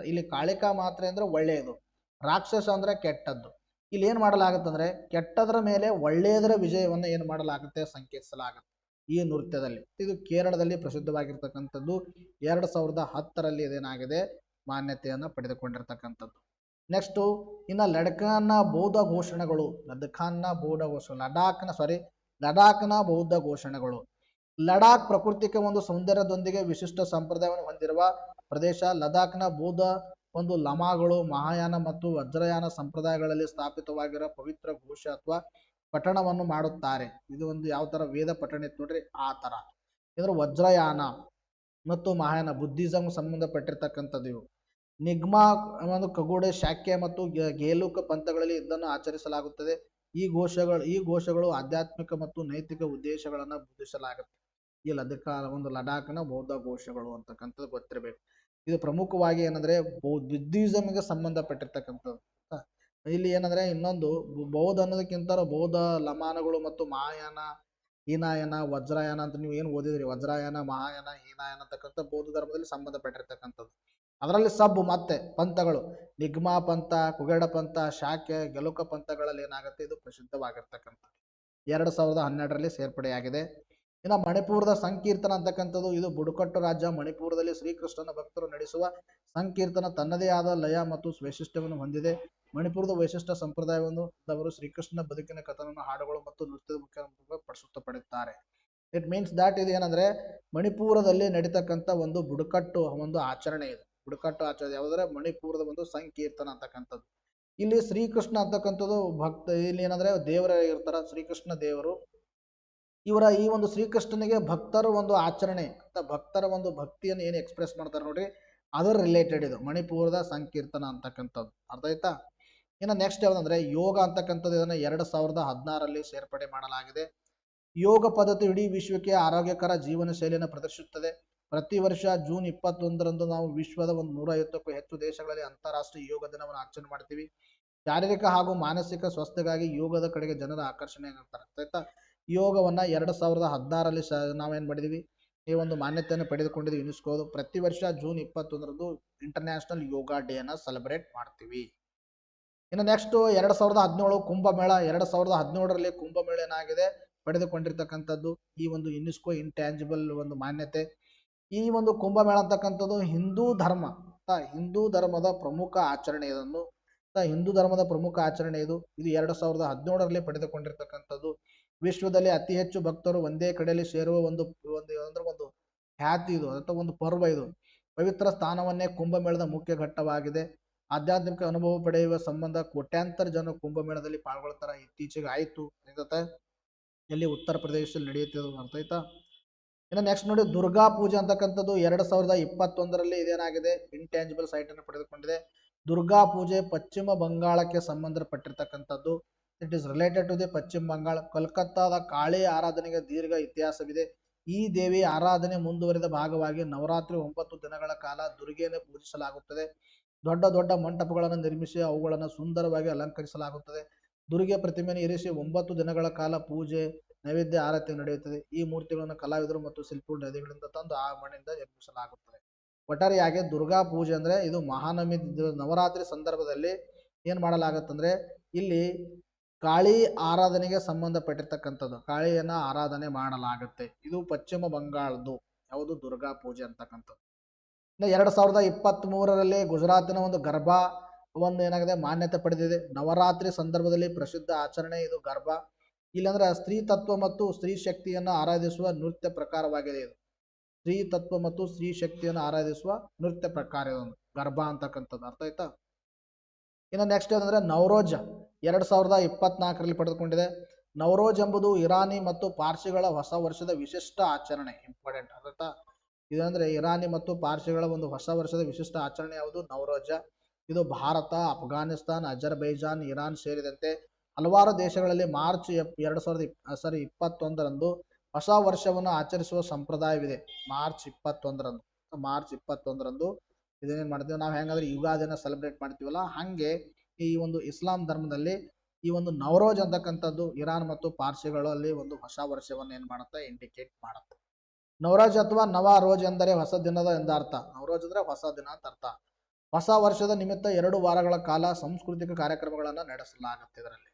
ಇಲ್ಲಿ ಕಾಳಿಕಾ ಮಾತ್ರೆ ಅಂದ್ರೆ ಒಳ್ಳೆಯದು, ರಾಕ್ಷಸ ಅಂದ್ರೆ ಕೆಟ್ಟದ್ದು. ಇಲ್ಲಿ ಏನ್ ಮಾಡಲಾಗುತ್ತಂದ್ರೆ ಕೆಟ್ಟದರ ಮೇಲೆ ಒಳ್ಳೆಯದರ ವಿಜಯವನ್ನು ಏನ್ ಮಾಡಲಾಗುತ್ತೆ, ಸಂಕೇತಿಸಲಾಗುತ್ತೆ ಈ ನೃತ್ಯದಲ್ಲಿ. ಇದು ಕೇರಳದಲ್ಲಿ ಪ್ರಸಿದ್ಧವಾಗಿರ್ತಕ್ಕಂಥದ್ದು. 2010ರಲ್ಲಿ ಇದೇನಾಗಿದೆ, ಮಾನ್ಯತೆಯನ್ನು ಪಡೆದುಕೊಂಡಿರ್ತಕ್ಕಂಥದ್ದು. ನೆಕ್ಸ್ಟು ಇನ್ನು ಲಡಾಖ್ನ ಬೌದ್ಧ ಘೋಷಣೆಗಳು, ಲಡಾಖ್ನ ಬೌದ್ಧ ಘೋಷಣೆಗಳು. ಲಡಾಖ್ ಪ್ರಕೃತಿಕ ಒಂದು ಸೌಂದರ್ಯದೊಂದಿಗೆ ವಿಶಿಷ್ಟ ಸಂಪ್ರದಾಯವನ್ನು ಹೊಂದಿರುವ ಪ್ರದೇಶ. ಲಡಾಖ್ನ ಬೌದ್ಧ ಒಂದು ಲಮಾಗಳು ಮಹಾಯಾನ ಮತ್ತು ವಜ್ರಯಾನ ಸಂಪ್ರದಾಯಗಳಲ್ಲಿ ಸ್ಥಾಪಿತವಾಗಿರೋ ಪವಿತ್ರ ಘೋಷ ಅಥವಾ ಪಠಣವನ್ನು ಮಾಡುತ್ತಾರೆ. ಇದು ಒಂದು ಯಾವ ತರ ವೇದ ಪಠಣ ಇತ್ತು ನೋಡ್ರಿ, ಆ ತರ. ಇದ್ರ ವಜ್ರಯಾನ ಮತ್ತು ಮಹಾಯಾನ ಬುದ್ಧಿಸಂ ಸಂಬಂಧಪಟ್ಟಿರ್ತಕ್ಕಂಥದ್ದು ಇವು. ನಿಗ್ಮಾ ಒಂದು ಖಗೋಳ ಶಾಕ್ಯ ಮತ್ತು ಗೇಲುಕ ಪಂಥಗಳಲ್ಲಿ ಇದನ್ನು ಆಚರಿಸಲಾಗುತ್ತದೆ. ಈ ಘೋಷಗಳು ಆಧ್ಯಾತ್ಮಿಕ ಮತ್ತು ನೈತಿಕ ಉದ್ದೇಶಗಳನ್ನು ಬೋಧಿಸಲಾಗುತ್ತೆ. ಈ ಲಡಾಖ್ನ ಬೌದ್ಧ ಘೋಷಗಳು ಅಂತಕ್ಕಂಥದ್ದು ಗೊತ್ತಿರಬೇಕು. ಇದು ಪ್ರಮುಖವಾಗಿ ಏನಂದ್ರೆ ಬುದ್ಧಿಸಂಗೆ ಸಂಬಂಧಪಟ್ಟಿರ್ತಕ್ಕಂಥದ್ದು. ಇಲ್ಲಿ ಏನಂದ್ರೆ ಇನ್ನೊಂದು ಬೌದ್ಧ ಅನ್ನೋದಕ್ಕಿಂತ ಬೌದ್ಧ ಲಮಾನಗಳು ಮತ್ತು ಮಹಾಯಾನ, ಹೀನಾಯನ, ವಜ್ರಯಾನ ಅಂತ ನೀವು ಏನು ಓದಿದ್ರಿ, ವಜ್ರಯಾನ, ಮಹಾಯಾನ, ಹೀನಾಯನ ಅಂತಕ್ಕಂಥ ಬೌದ್ಧ ಧರ್ಮದಲ್ಲಿ ಸಂಬಂಧಪಟ್ಟಿರ್ತಕ್ಕಂಥದ್ದು. ಅದರಲ್ಲಿ ಮತ್ತೆ ಪಂಥಗಳು ನಿಗ್ಮಾ ಪಂಥ, ಕುಗೇಡ ಪಂಥ, ಶಾಕ್ಯ, ಗೆಲುಕ ಪಂಥಗಳಲ್ಲಿ ಏನಾಗುತ್ತೆ, ಇದು ಪ್ರಸಿದ್ಧವಾಗಿರ್ತಕ್ಕಂಥದ್ದು. 2012ರಲ್ಲಿ ಸೇರ್ಪಡೆಯಾಗಿದೆ. ಇನ್ನು ಮಣಿಪುರದ ಸಂಕೀರ್ತನ ಅಂತಕ್ಕಂಥದ್ದು, ಇದು ಬುಡಕಟ್ಟು ರಾಜ್ಯ ಮಣಿಪುರದಲ್ಲಿ ಶ್ರೀಕೃಷ್ಣನ ಭಕ್ತರು ನಡೆಸುವ ಸಂಕೀರ್ತನ ತನ್ನದೇ ಆದ ಲಯ ಮತ್ತು ವೈಶಿಷ್ಟ್ಯವನ್ನು ಹೊಂದಿದೆ. ಮಣಿಪುರದ ವೈಶಿಷ್ಟ್ಯ ಸಂಪ್ರದಾಯವನ್ನು ಅವರು ಶ್ರೀಕೃಷ್ಣನ ಬದುಕಿನ ಕಥನವನ್ನು ಹಾಡುಗಳು ಮತ್ತು ನೃತ್ಯದ ಮುಖ್ಯ ಪ್ರಸ್ತುತಪಡುತ್ತಾರೆ. ಇಟ್ ಮೀನ್ಸ್ ದಾಟ್ ಇದು ಏನಂದ್ರೆ ಮಣಿಪುರದಲ್ಲಿ ನಡೀತಕ್ಕಂಥ ಒಂದು ಬುಡಕಟ್ಟು ಒಂದು ಆಚರಣೆ ಇದು. ಬುಡಕಟ್ಟು ಆಚರಣೆ ಯಾವುದಂದ್ರೆ ಮಣಿಪುರದ ಒಂದು ಸಂಕೀರ್ತನ ಅಂತಕ್ಕಂಥದ್ದು. ಇಲ್ಲಿ ಶ್ರೀಕೃಷ್ಣ ಅಂತಕ್ಕಂಥದ್ದು ಇಲ್ಲಿ ಏನಂದ್ರೆ ದೇವರ ಇರ್ತಾರ, ಶ್ರೀಕೃಷ್ಣ ದೇವರು. ಇವರ ಈ ಒಂದು ಶ್ರೀಕೃಷ್ಣನಿಗೆ ಭಕ್ತರ ಒಂದು ಆಚರಣೆ ಅಂತ, ಭಕ್ತರ ಒಂದು ಭಕ್ತಿಯನ್ನು ಏನು ಎಕ್ಸ್ಪ್ರೆಸ್ ಮಾಡ್ತಾರೆ ನೋಡ್ರಿ, ಅದರ ರಿಲೇಟೆಡ್ ಇದು ಮಣಿಪುರದ ಸಂಕೀರ್ತನ ಅಂತಕ್ಕಂಥದ್ದು. ಅರ್ಥ ಆಯ್ತಾ? ಇನ್ನು ನೆಕ್ಸ್ಟ್ ಯಾವುದಂದ್ರೆ ಯೋಗ ಅಂತಕ್ಕಂಥದ್ದು. ಇದನ್ನು 2016ರಲ್ಲಿ ಸೇರ್ಪಡೆ ಮಾಡಲಾಗಿದೆ. ಯೋಗ ಪದ್ಧತಿ ಇಡೀ ವಿಶ್ವಕ್ಕೆ ಆರೋಗ್ಯಕರ ಜೀವನ ಶೈಲಿಯನ್ನು ಪ್ರದರ್ಶಿಸುತ್ತದೆ. ಪ್ರತಿ ವರ್ಷ ಜೂನ್ 21ರಂದು ನಾವು ವಿಶ್ವದ 150ಕ್ಕೂ ಹೆಚ್ಚು ದೇಶಗಳಲ್ಲಿ ಅಂತಾರಾಷ್ಟ್ರೀಯ ಯೋಗ ದಿನವನ್ನು ಆಚರಣೆ ಮಾಡ್ತೀವಿ. ಶಾರೀರಿಕ ಹಾಗೂ ಮಾನಸಿಕ ಸ್ವಾಸ್ಥ್ಯಕ್ಕಾಗಿ ಯೋಗದ ಕಡೆಗೆ ಜನರ ಆಕರ್ಷಣೆ ಆಗ್ತಾರೆ. ಆಯ್ತಾ? ಯೋಗವನ್ನ 2016ರಲ್ಲಿ ನಾವೇನ್ ಮಾಡಿದೀವಿ, ಈ ಒಂದು ಮಾನ್ಯತೆಯನ್ನು ಪಡೆದುಕೊಂಡಿದ್ದೀವಿ ಯುನೆಸ್ಕೋದು. ಪ್ರತಿ ವರ್ಷ ಜೂನ್ 21ರಂದು ಇಂಟರ್ನ್ಯಾಷನಲ್ ಯೋಗ ಡೇ ಅನ್ನ ಸೆಲೆಬ್ರೇಟ್ ಮಾಡ್ತೀವಿ. ಇನ್ನು ನೆಕ್ಸ್ಟ್ 2017 ಕುಂಭಮೇಳ. 2017ರಲ್ಲಿ ಕುಂಭಮೇಳ ಏನಾಗಿದೆ, ಪಡೆದುಕೊಂಡಿರ್ತಕ್ಕಂಥದ್ದು ಈ ಒಂದು ಯುನೆಸ್ಕೋ ಇಂಟ್ಯಾಂಜಿಬಲ್ ಒಂದು ಮಾನ್ಯತೆ. ಈ ಒಂದು ಕುಂಭಮೇಳ ಅಂತಕ್ಕಂಥದ್ದು ಹಿಂದೂ ಧರ್ಮದ ಪ್ರಮುಖ ಆಚರಣೆ. ಹಿಂದೂ ಧರ್ಮದ ಪ್ರಮುಖ ಆಚರಣೆ ಇದು 2017ರಲ್ಲಿ ಪಡೆದುಕೊಂಡಿರ್ತಕ್ಕಂಥದ್ದು. ವಿಶ್ವದಲ್ಲಿ ಅತಿ ಹೆಚ್ಚು ಭಕ್ತರು ಒಂದೇ ಕಡೆಯಲ್ಲಿ ಸೇರುವ ಒಂದು ಖ್ಯಾತಿ ಇದು, ಅಥವಾ ಒಂದು ಪರ್ವ ಇದು. ಪವಿತ್ರ ಸ್ಥಾನವನ್ನೇ ಕುಂಭಮೇಳದ ಮುಖ್ಯ ಘಟ್ಟವಾಗಿದೆ. ಆಧ್ಯಾತ್ಮಿಕ ಅನುಭವ ಪಡೆಯುವ ಸಂಬಂಧ ಕೋಟ್ಯಾಂತರ ಜನ ಕುಂಭಮೇಳದಲ್ಲಿ ಪಾಲ್ಗೊಳ್ತಾರ. ಇತ್ತೀಚೆಗೆ ಆಯ್ತು ಎಲ್ಲಿ, ಉತ್ತರ ಪ್ರದೇಶದಲ್ಲಿ ನಡೆಯುತ್ತೆ. ಅರ್ಥ ಆಯ್ತಾ? ಇನ್ನು ನೆಕ್ಸ್ಟ್ ನೋಡಿ, ದುರ್ಗಾ ಪೂಜೆ ಅಂತಕ್ಕಂಥದ್ದು 2021ರಲ್ಲಿ ಇದೇನಾಗಿದೆ, ಇಂಟ್ಯಾಂಜಿಬಲ್ ಸೈಟ್ ಅನ್ನು ಪಡೆದುಕೊಂಡಿದೆ. ದುರ್ಗಾ ಪೂಜೆ ಪಶ್ಚಿಮ ಬಂಗಾಳಕ್ಕೆ ಸಂಬಂಧಪಟ್ಟಿರ್ತಕ್ಕಂಥದ್ದು. It is related to the Paschim Bangal. ಕೋಲ್ಕತ್ತಾದ Kali ಆರಾಧನೆಗೆ ದೀರ್ಘ ಇತಿಹಾಸವಿದೆ. ಈ ದೇವಿ ಆರಾಧನೆ ಮುಂದುವರಿದ ಭಾಗವಾಗಿ ನವರಾತ್ರಿ 9 ದಿನಗಳ ಕಾಲ ದುರ್ಗೆಯನ್ನು ಪೂಜಿಸಲಾಗುತ್ತದೆ. ದೊಡ್ಡ ದೊಡ್ಡ ಮಂಟಪಗಳನ್ನು ನಿರ್ಮಿಸಿ ಅವುಗಳನ್ನು ಸುಂದರವಾಗಿ ಅಲಂಕರಿಸಲಾಗುತ್ತದೆ. ದುರ್ಗೆ ಪ್ರತಿಮೆಯನ್ನು ಇರಿಸಿ 9 ದಿನಗಳ ಕಾಲ ಪೂಜೆ, ನೈವೇದ್ಯ, ಆರತಿ ನಡೆಯುತ್ತದೆ. ಈ ಮೂರ್ತಿಗಳನ್ನು ಕಲಾವಿದರು ಮತ್ತು ಶಿಲ್ಪಿಗಳು ನದಿಗಳಿಂದ ತಂದು ಆ ಮಣ್ಣಿಂದ ನಿರ್ಮಿಸಲಾಗುತ್ತದೆ. ಒಟ್ಟಾರೆಯಾಗಿ ದುರ್ಗಾ ಪೂಜೆ ಅಂದ್ರೆ ಇದು ಮಹಾನವಮಿ ನವರಾತ್ರಿ ಸಂದರ್ಭದಲ್ಲಿ ಏನ್ ಮಾಡಲಾಗತ್ತಂದ್ರೆ ಇಲ್ಲಿ ಕಾಳಿ ಆರಾಧನೆಗೆ ಸಂಬಂಧಪಟ್ಟಿರ್ತಕ್ಕಂಥದ್ದು, ಕಾಳಿಯನ್ನ ಆರಾಧನೆ ಮಾಡಲಾಗುತ್ತೆ. ಇದು ಪಶ್ಚಿಮ ಬಂಗಾಳದ್ದು ಯಾವುದು, ದುರ್ಗಾ ಪೂಜೆ ಅಂತಕ್ಕಂಥದ್ದು. 2023ರಲ್ಲಿ ಗುಜರಾತಿನ ಒಂದು ಗರ್ಭಾ ಒಂದು ಏನಾಗಿದೆ, ಮಾನ್ಯತೆ ಪಡೆದಿದೆ. ನವರಾತ್ರಿ ಸಂದರ್ಭದಲ್ಲಿ ಪ್ರಸಿದ್ಧ ಆಚರಣೆ ಇದು ಗರ್ಭಾ. ಇಲ್ಲಂದ್ರೆ ಸ್ತ್ರೀ ತತ್ವ ಮತ್ತು ಸ್ತ್ರೀ ಶಕ್ತಿಯನ್ನು ಆರಾಧಿಸುವ ನೃತ್ಯ ಪ್ರಕಾರವಾಗಿದೆ ಇದು. ಸ್ತ್ರೀ ತತ್ವ ಮತ್ತು ಸ್ತ್ರೀ ಶಕ್ತಿಯನ್ನು ಆರಾಧಿಸುವ ನೃತ್ಯ ಪ್ರಕಾರ ಇದೊಂದು ಗರ್ಭಾ ಅಂತಕ್ಕಂಥದ್ದು. ಅರ್ಥ ಆಯ್ತಾ? ಇನ್ನು ನೆಕ್ಸ್ಟ್ ಏನಂದ್ರೆ ನವರೋಜ್ 2024ರಲ್ಲಿ ಪಡೆದುಕೊಂಡಿದೆ. ನವರೋಜ್ ಎಂಬುದು ಇರಾನಿ ಮತ್ತು ಪಾರ್ಸಿಗಳ ಹೊಸ ವರ್ಷದ ವಿಶಿಷ್ಟ ಆಚರಣೆ. ಇಂಪಾರ್ಟೆಂಟ್. ಅರ್ಥ? ಇದಂದ್ರೆ ಇರಾನಿ ಮತ್ತು ಪಾರ್ಸಿಗಳ ಒಂದು ಹೊಸ ವರ್ಷದ ವಿಶಿಷ್ಟ ಆಚರಣೆ ಯಾವುದು, ನವರೋಜ. ಇದು ಭಾರತ, ಅಫ್ಘಾನಿಸ್ತಾನ್, ಅಜರ್ಬೈಜಾನ್, ಇರಾನ್ ಸೇರಿದಂತೆ ಹಲವಾರು ದೇಶಗಳಲ್ಲಿ ಮಾರ್ಚ್ 2021ರಂದು ಹೊಸ ವರ್ಷವನ್ನು ಆಚರಿಸುವ ಸಂಪ್ರದಾಯವಿದೆ. ಮಾರ್ಚ್ 21ರಂದು ಇದೇನೇನು ಮಾಡ್ತೀವಿ ನಾವು, ಹೆಂಗಂದ್ರೆ ಯುಗಾದಿನ ಸೆಲೆಬ್ರೇಟ್ ಮಾಡ್ತೀವಲ್ಲ, ಹಂಗೆ ಈ ಒಂದು ಇಸ್ಲಾಂ ಧರ್ಮದಲ್ಲಿ ಈ ಒಂದು ನವರೋಜ್ ಅಂತಕ್ಕಂಥದ್ದು ಇರಾನ್ ಮತ್ತು ಪಾರ್ಸಿಗಳಲ್ಲಿ ಒಂದು ಹೊಸ ವರ್ಷವನ್ನು ಏನ್ ಮಾಡುತ್ತೆ, ಇಂಡಿಕೇಟ್ ಮಾಡುತ್ತೆ. ನವರೋಜ್ ಅಥವಾ ನವ ರೋಜ್ ಎಂದರೆ ಹೊಸ ದಿನದ ಎಂದರ್ಥ. ನವರೋಜ್ ಅಂದ್ರೆ ಹೊಸ ದಿನ ಅಂತ ಅರ್ಥ. ಹೊಸ ವರ್ಷದ ನಿಮಿತ್ತ 2 ವಾರಗಳ ಕಾಲ ಸಾಂಸ್ಕೃತಿಕ ಕಾರ್ಯಕ್ರಮಗಳನ್ನು ನಡೆಸಲಾಗುತ್ತೆ ಇದರಲ್ಲಿ.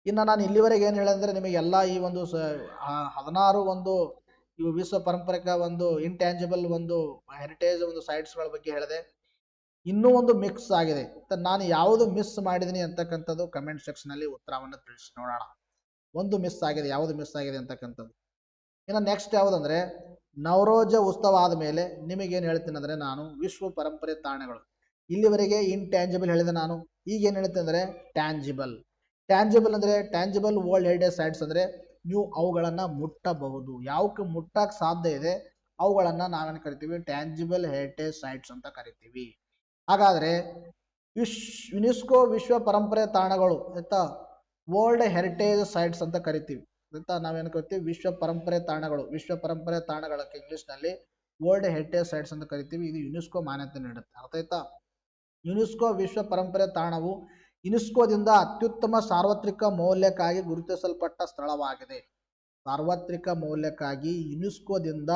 ಇನ್ನು ನಾನು ಇಲ್ಲಿವರೆಗೆ ಏನು ಹೇಳಿದ್ರೆ ನಿಮಗೆಲ್ಲ ಈ ಒಂದು 16 ಒಂದು ಇವು ವಿಶ್ವ ಪಾರಂಪರಿಕ ಒಂದು ಇಂಟ್ಯಾಂಜಿಬಲ್ ಒಂದು ಹೆರಿಟೇಜ್ ಒಂದು ಸೈಟ್ಸ್ಗಳ ಬಗ್ಗೆ ಹೇಳಿದೆ. ಇನ್ನೂ ಒಂದು ಮಿಕ್ಸ್ ಆಗಿದೆ. ನಾನು ಯಾವುದು ಮಿಸ್ ಮಾಡಿದ್ದೀನಿ ಅಂತಕ್ಕಂಥದ್ದು ಕಮೆಂಟ್ ಸೆಕ್ಷನಲ್ಲಿ ಉತ್ತರವನ್ನು ತಿಳಿಸಿ ನೋಡೋಣ. ಒಂದು ಮಿಸ್ ಆಗಿದೆ, ಯಾವುದು ಮಿಸ್ ಆಗಿದೆ ಅಂತಕ್ಕಂಥದ್ದು. ಇನ್ನು ನೆಕ್ಸ್ಟ್ ಯಾವುದಂದ್ರೆ ನವರೋಜ ಉತ್ಸವ ಆದಮೇಲೆ ನಿಮಗೇನು ಹೇಳ್ತೀನಿ ಅಂದರೆ ನಾನು ವಿಶ್ವ ಪರಂಪರೆ ತಾಣಗಳು, ಇಲ್ಲಿವರೆಗೆ ಇಂಟ್ಯಾಂಜಿಬಲ್ ಹೇಳಿದೆ ನಾನು. ಈಗ ಏನು ಹೇಳ್ತೀನಿ ಅಂದರೆ ಟ್ಯಾಂಜಿಬಲ್. ಟ್ಯಾಂಜಿಬಲ್ ಅಂದರೆ ಟ್ಯಾಂಜಿಬಲ್ ವರ್ಲ್ಡ್ ಹೆರಿಟೇಜ್ ಸೈಟ್ಸ್ ಅಂದರೆ ನೀವು ಅವುಗಳನ್ನು ಮುಟ್ಟಬಹುದು, ಯಾವಕ್ಕೆ ಮುಟ್ಟಕ್ಕೆ ಸಾಧ್ಯ ಇದೆ ಅವುಗಳನ್ನು ನಾವೇನು ಕರಿತೀವಿ, ಟ್ಯಾಂಜಿಬಲ್ ಹೆರಿಟೇಜ್ ಸೈಟ್ಸ್ ಅಂತ ಕರಿತೀವಿ. ಹಾಗಾದರೆ ಯುನೆಸ್ಕೋ ವಿಶ್ವ ಪರಂಪರೆ ತಾಣಗಳು ಆಯ್ತಾ, ವರ್ಲ್ಡ್ ಹೆರಿಟೇಜ್ ಸೈಟ್ಸ್ ಅಂತ ಕರಿತೀವಿ ಆಯ್ತಾ. ನಾವೇನು ಕರಿತೀವಿ, ವಿಶ್ವ ಪರಂಪರೆ ತಾಣಗಳು. ವಿಶ್ವ ಪರಂಪರೆ ತಾಣಗಳಕ್ಕೆ ಇಂಗ್ಲೀಷ್ನಲ್ಲಿ ವರ್ಲ್ಡ್ ಹೆರಿಟೇಜ್ ಸೈಟ್ಸ್ ಅಂತ ಕರಿತೀವಿ. ಇದು ಯುನೆಸ್ಕೋ ಮಾನ್ಯತೆ ನೀಡುತ್ತೆ, ಅರ್ಥ ಆಯ್ತಾ. ಯುನೆಸ್ಕೋ ವಿಶ್ವ ಪರಂಪರೆ ತಾಣವು ಯುನೆಸ್ಕೋದಿಂದ ಅತ್ಯುತ್ತಮ ಸಾರ್ವತ್ರಿಕ ಮೌಲ್ಯಕ್ಕಾಗಿ ಗುರುತಿಸಲ್ಪಟ್ಟ ಸ್ಥಳವಾಗಿದೆ. ಸಾರ್ವತ್ರಿಕ ಮೌಲ್ಯಕ್ಕಾಗಿ ಯುನೆಸ್ಕೋದಿಂದ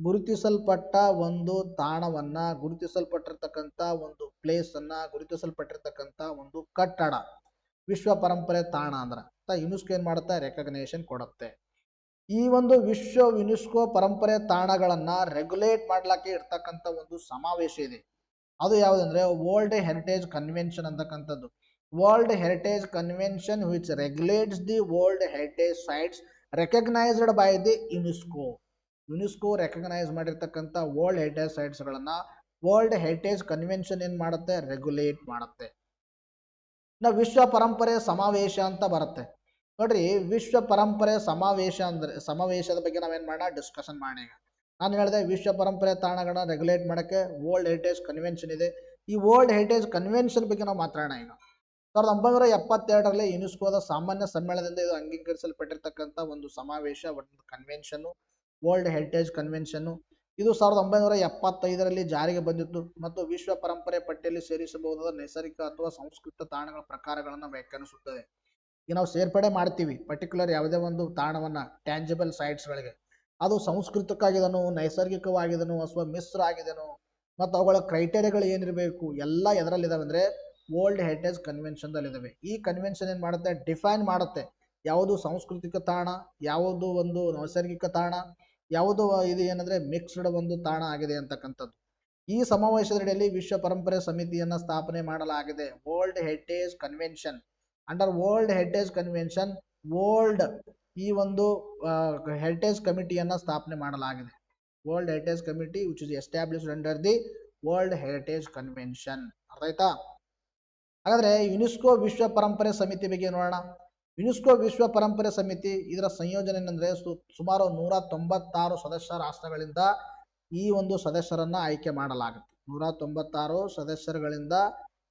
ಗುರುತಿಸಲ್ಪಟ್ಟ ಒಂದು ತಾಣವನ್ನ, ಗುರುತಿಸಲ್ಪಟ್ಟಿರ್ತಕ್ಕಂಥ ಒಂದು ಪ್ಲೇಸ್ ಅನ್ನ, ಗುರುತಿಸಲ್ಪಟ್ಟಿರ್ತಕ್ಕಂಥ ಒಂದು ಕಟ್ಟಡ ವಿಶ್ವ ಪರಂಪರೆ ತಾಣ ಅಂದ್ರೆ ಯುನೆಸ್ಕೋ ಏನ್ ಮಾಡುತ್ತೆ, ರೆಕಗ್ನೇಷನ್ ಕೊಡುತ್ತೆ. ಈ ಒಂದು ಯುನೆಸ್ಕೋ ಪರಂಪರೆ ತಾಣಗಳನ್ನ ರೆಗ್ಯುಲೇಟ್ ಮಾಡ್ಲಿಕ್ಕೆ ಇರ್ತಕ್ಕಂಥ ಒಂದು ಸಮಾವೇಶ ಇದೆ. ಅದು ಯಾವುದಂದ್ರೆ ವರ್ಲ್ಡ್ ಹೆರಿಟೇಜ್ ಕನ್ವೆನ್ಷನ್ ಅಂತಕ್ಕಂಥದ್ದು. World heritage convention which regulates the world heritage sites recognised by the UNESCO. UNESCO recognise ಮಾಡಿರ್ತಕ್ಕಂಥ ವರ್ಲ್ಡ್ ಹೆರಿಟೇಜ್ ಸೈಟ್ಸ್ಗಳನ್ನು ವರ್ಲ್ಡ್ ಹೆರಿಟೇಜ್ ಕನ್ವೆನ್ಷನ್ ಏನು ಮಾಡುತ್ತೆ, ರೆಗ್ಯುಲೇಟ್ ಮಾಡುತ್ತೆ. ಇನ್ನು ವಿಶ್ವ ಪರಂಪರೆ ಸಮಾವೇಶ ಅಂತ ಬರುತ್ತೆ ನೋಡ್ರಿ. ವಿಶ್ವ ಪರಂಪರೆ ಸಮಾವೇಶ ಅಂದರೆ, ಸಮಾವೇಶದ ಬಗ್ಗೆ ನಾವೇನು ಮಾಡೋಣ, ಡಿಸ್ಕಷನ್ ಮಾಡೋಣ. ಈಗ ನಾನು ಹೇಳಿದೆ ವಿಶ್ವ ಪರಂಪರೆ ತಾಣಗಳನ್ನ ರೆಗ್ಯುಲೇಟ್ ಮಾಡೋಕ್ಕೆ ವರ್ಲ್ಡ್ ಹೆರಿಟೇಜ್ ಕನ್ವೆನ್ಷನ್ ಇದೆ. ಈ ವರ್ಲ್ಡ್ ಹೆರಿಟೇಜ್ ಕನ್ವೆನ್ಷನ್ ಬಗ್ಗೆ ನಾವು ಮಾತಾಡೋಣ. ಈಗ 1972ರಲ್ಲಿ ಯುನೆಸ್ಕೋದ ಸಾಮಾನ್ಯ ಸಮ್ಮೇಳನದಿಂದ ಇದು ಅಂಗೀಕರಿಸಲ್ಪಟ್ಟಿರ್ತಕ್ಕಂಥ ಒಂದು ಸಮಾವೇಶ, ಒಂದು ಕನ್ವೆನ್ಷನ್ನು, ವರ್ಲ್ಡ್ ಹೆರಿಟೇಜ್ ಕನ್ವೆನ್ಷನ್ನು. ಇದು 1975ರಲ್ಲಿ ಜಾರಿಗೆ ಬಂದಿತ್ತು ಮತ್ತು ವಿಶ್ವ ಪರಂಪರೆ ಪಟ್ಟಿಯಲ್ಲಿ ಸೇರಿಸಬಹುದಾದ ನೈಸರ್ಗಿಕ ಅಥವಾ ಸಂಸ್ಕೃತ ತಾಣಗಳ ಪ್ರಕಾರಗಳನ್ನು ವ್ಯಾಖ್ಯಾನಿಸುತ್ತದೆ. ಈಗ ನಾವು ಸೇರ್ಪಡೆ ಮಾಡ್ತೀವಿ ಪರ್ಟಿಕ್ಯುಲರ್ ಯಾವುದೇ ಒಂದು ತಾಣವನ್ನು ಟ್ಯಾಂಜಿಬಲ್ ಸೈಟ್ಸ್ಗಳಿಗೆ, ಅದು ಸಂಸ್ಕೃತಕ್ಕಾಗಿದನು, ನೈಸರ್ಗಿಕವಾಗಿದನು ಅಥವಾ ಮಿಶ್ರ ಆಗಿದನು, ಮತ್ತು ಅವುಗಳ ಕ್ರೈಟೇರಿಯಾಗಳು ಏನಿರಬೇಕು ಎಲ್ಲ ಎದರಲ್ಲಿದ್ದಾವೆ ಅಂದರೆ ವರ್ಲ್ಡ್ ಹೆರಿಟೇಜ್ ಕನ್ವೆನ್ಷನ್ದಲ್ಲಿದ್ದಾವೆ. ಈ ಕನ್ವೆನ್ಷನ್ ಏನು ಮಾಡುತ್ತೆ, ಡಿಫೈನ್ ಮಾಡುತ್ತೆ ಯಾವುದು ಸಾಂಸ್ಕೃತಿಕ ತಾಣ, ಯಾವುದು ಒಂದು ನೈಸರ್ಗಿಕ ತಾಣ, ಯಾವುದು ಇದು ಏನಂದರೆ ಮಿಕ್ಸ್ಡ್ ಒಂದು ತಾಣ ಆಗಿದೆ ಅಂತಕ್ಕಂಥದ್ದು. ಈ ಸಮಾವೇಶದಡಿಯಲ್ಲಿ ವಿಶ್ವ ಪರಂಪರೆ ಸಮಿತಿಯನ್ನು ಸ್ಥಾಪನೆ ಮಾಡಲಾಗಿದೆ. World heritage convention, under world heritage convention world ಈ ಒಂದು ಹೆರಿಟೇಜ್ ಕಮಿಟಿಯನ್ನು ಸ್ಥಾಪನೆ ಮಾಡಲಾಗಿದೆ. World heritage committee which is established under the world heritage convention. ಅರ್ಥ ಆಯ್ತಾ. ಹಾಗಾದರೆ ಯುನೆಸ್ಕೋ ವಿಶ್ವ ಪರಂಪರೆ ಸಮಿತಿ ಬಗ್ಗೆ ನೋಡೋಣ. ಯುನೆಸ್ಕೋ ವಿಶ್ವ ಪರಂಪರೆ ಸಮಿತಿ ಇದರ ಸಂಯೋಜನೆ ಏನಂದರೆ ಸುಮಾರು 196 ಸದಸ್ಯ ರಾಷ್ಟ್ರಗಳಿಂದ ಈ ಒಂದು ಸದಸ್ಯರನ್ನು ಆಯ್ಕೆ ಮಾಡಲಾಗುತ್ತೆ. 196 ಸದಸ್ಯರುಗಳಿಂದ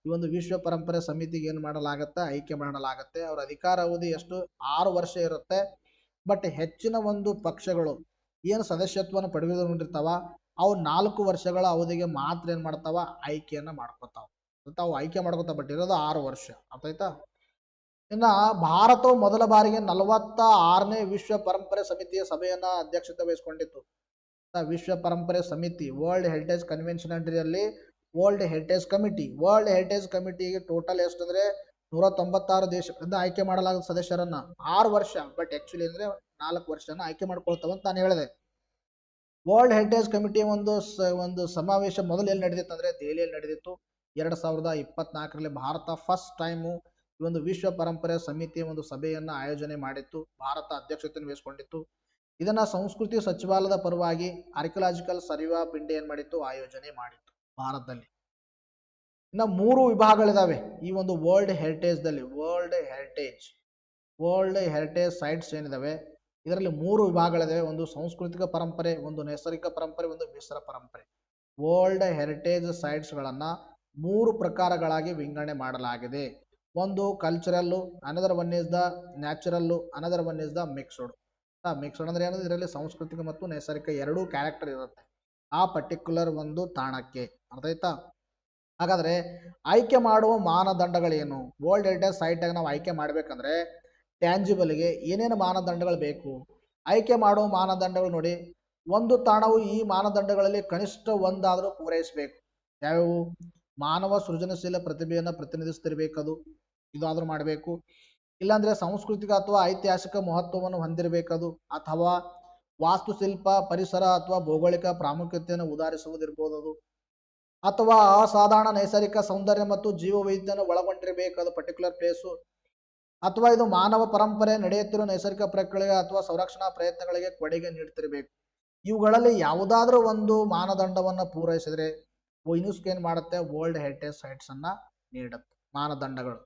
ಈ ಒಂದು ವಿಶ್ವ ಪರಂಪರೆ ಸಮಿತಿಗೆ ಏನು ಮಾಡಲಾಗುತ್ತೆ, ಆಯ್ಕೆ ಮಾಡಲಾಗುತ್ತೆ. ಅವರ ಅಧಿಕಾರ ಅವಧಿ ಎಷ್ಟು, 6 ವರ್ಷ ಇರುತ್ತೆ. ಬಟ್ ಹೆಚ್ಚಿನ ಒಂದು ಪಕ್ಷಗಳು ಏನು ಸದಸ್ಯತ್ವವನ್ನು ಪಡೆದುಕೊಂಡಿರ್ತಾವ ಅವು 4 ವರ್ಷಗಳ ಅವಧಿಗೆ ಮಾತ್ರ ಏನು ಮಾಡ್ತಾವ, ಆಯ್ಕೆಯನ್ನು ಮಾಡ್ಕೋತಾವ. ತಾವು ಆಯ್ಕೆ ಮಾಡ್ಕೋತಾ, ಬಟ್ ಇರೋದು 6 ವರ್ಷ. ಆಯ್ತಾ. ಇನ್ನು ಭಾರತವು ಮೊದಲ ಬಾರಿಗೆ 46ನೇ ವಿಶ್ವ ಪರಂಪರೆ ಸಮಿತಿಯ ಸಭೆಯನ್ನು ಅಧ್ಯಕ್ಷತೆ ವಹಿಸಿಕೊಂಡಿತ್ತು. ವಿಶ್ವ ಪರಂಪರೆ ಸಮಿತಿ ವರ್ಲ್ಡ್ ಹೆರಿಟೇಜ್ ಕನ್ವೆನ್ಷನ್ ಅಂಡರಲ್ಲಿ world heritage committee, world heritage ಕಮಿಟಿಗೆ ಟೋಟಲ್ ಎಷ್ಟು ಅಂದರೆ 196 ದೇಶಗಳಿಂದ ಆಯ್ಕೆ ಮಾಡಲಾದ ಸದಸ್ಯರನ್ನ 6 ವರ್ಷ, ಬಟ್ ಆ್ಯಕ್ಚುಲಿ ಅಂದರೆ 4 ವರ್ಷನ ಆಯ್ಕೆ ಮಾಡ್ಕೊಳ್ತಾವಂತ ನಾನು ಹೇಳಿದೆ. ವರ್ಲ್ಡ್ ಹೆರಿಟೇಜ್ ಕಮಿಟಿ ಒಂದು ಸಮಾವೇಶ ಮೊದಲು ಎಲ್ಲಿ ನಡೆದಿತ್ತು ಅಂದರೆ ದೆಹಲಿಯಲ್ಲಿ ನಡೆದಿತ್ತು. 2024ರಲ್ಲಿ ಭಾರತ ಫಸ್ಟ್ ಟೈಮು ಈ ಒಂದು ವಿಶ್ವ ಪರಂಪರೆ ಸಮಿತಿಯ ಒಂದು ಸಭೆಯನ್ನು ಆಯೋಜನೆ ಮಾಡಿತ್ತು. ಭಾರತ ಅಧ್ಯಕ್ಷತೆಯನ್ನು ವಹಿಸಿಕೊಂಡಿತ್ತು. ಇದನ್ನು ಸಂಸ್ಕೃತಿ ಸಚಿವಾಲಯದ ಪರವಾಗಿ ಆರ್ಕಿಯಾಲಜಿಕಲ್ ಸರ್ವೆ ಆಫ್ ಇಂಡಿಯಾ ಏನು ಮಾಡಿತ್ತು, ಆಯೋಜನೆ ಮಾಡಿತ್ತು ಭಾರತದಲ್ಲಿ. ಇನ್ನು 3 ವಿಭಾಗಗಳಿದಾವೆ ಈ ಒಂದು ವರ್ಲ್ಡ್ ಹೆರಿಟೇಜ್ದಲ್ಲಿ. ವರ್ಲ್ಡ್ ಹೆರಿಟೇಜ್ ಸೈಟ್ಸ್ ಏನಿದಾವೆ ಇದರಲ್ಲಿ 3 ವಿಭಾಗಗಳಿದಾವೆ. ಒಂದು ಸಾಂಸ್ಕೃತಿಕ ಪರಂಪರೆ, ಒಂದು ನೈಸರ್ಗಿಕ ಪರಂಪರೆ, ಒಂದು ಮಿಶ್ರ ಪರಂಪರೆ. ವರ್ಲ್ಡ್ ಹೆರಿಟೇಜ್ ಸೈಟ್ಸ್ಗಳನ್ನು 3 ಪ್ರಕಾರಗಳಾಗಿ ವಿಂಗಡಣೆ ಮಾಡಲಾಗಿದೆ. ಒಂದು cultural, another one is the natural, another one is the mixed. Mixed ಅಂದರೆ ಏನಂದ್ರೆ ಇದರಲ್ಲಿ ಸಾಂಸ್ಕೃತಿಕ ಮತ್ತು ನೈಸರ್ಗಿಕ 2 ಕ್ಯಾರೆಕ್ಟರ್ ಇರುತ್ತೆ ಆ ಪರ್ಟಿಕ್ಯುಲರ್ ಒಂದು ತಾಣಕ್ಕೆ. ಅರ್ಥ ಆಯ್ತಾ. ಹಾಗಾದರೆ ಆಯ್ಕೆ ಮಾಡುವ ಮಾನದಂಡಗಳೇನು? ವರ್ಲ್ಡ್ ಹೆರಿಟೇಜ್ ಸೈಟಾಗಿ ನಾವು ಆಯ್ಕೆ ಮಾಡಬೇಕಂದ್ರೆ ಟ್ಯಾಂಜಿಬಲ್ಗೆ ಏನೇನು ಮಾನದಂಡಗಳು ಬೇಕು? ಆಯ್ಕೆ ಮಾಡುವ ಮಾನದಂಡಗಳು ನೋಡಿ, ಒಂದು ತಾಣವು ಈ ಮಾನದಂಡಗಳಲ್ಲಿ ಕನಿಷ್ಠ ಒಂದಾದರೂ ಪೂರೈಸಬೇಕು. ಯಾವ್ಯಾವು? ಮಾನವ ಸೃಜನಶೀಲ ಪ್ರತಿಭೆಯನ್ನು ಪ್ರತಿನಿಧಿಸ್ತಿರ್ಬೇಕದು, ಇದಾದರೂ ಮಾಡಬೇಕು. ಇಲ್ಲಾಂದರೆ ಸಾಂಸ್ಕೃತಿಕ ಅಥವಾ ಐತಿಹಾಸಿಕ ಮಹತ್ವವನ್ನು ಹೊಂದಿರಬೇಕದು, ಅಥವಾ ವಾಸ್ತುಶಿಲ್ಪ, ಪರಿಸರ ಅಥವಾ ಭೌಗೋಳಿಕ ಪ್ರಾಮುಖ್ಯತೆಯನ್ನು ಉದಾಹರಿಸುವುದಿರ್ಬೋದು ಅದು. ಅಥವಾ ಅಸಾಧಾರಣ ನೈಸರ್ಗಿಕ ಸೌಂದರ್ಯ ಮತ್ತು ಜೀವವೈವಿಧ್ಯವನ್ನು ಒಳಗೊಂಡಿರಬೇಕು ಅದು ಪರ್ಟಿಕ್ಯುಲರ್ ಪ್ಲೇಸು, ಅಥವಾ ಇದು ಮಾನವ ಪರಂಪರೆ ನಡೆಯುತ್ತಿರುವ ನೈಸರ್ಗಿಕ ಪ್ರಕ್ರಿಯೆಗಳಿಗೆ ಅಥವಾ ಸಂರಕ್ಷಣಾ ಪ್ರಯತ್ನಗಳಿಗೆ ಕೊಡುಗೆ ನೀಡುತ್ತಿರಬೇಕು. ಇವುಗಳಲ್ಲಿ ಯಾವುದಾದ್ರೂ ಒಂದು ಮಾನದಂಡವನ್ನು ಪೂರೈಸಿದರೆ ಯುನೆಸ್ಕೋ ಏನು ಮಾಡುತ್ತೆ, ವರ್ಲ್ಡ್ ಹೆರಿಟೇಜ್ ಸೈಟ್ಸ್ ಅನ್ನ ನೀಡುತ್ತೆ ಮಾನದಂಡಗಳು.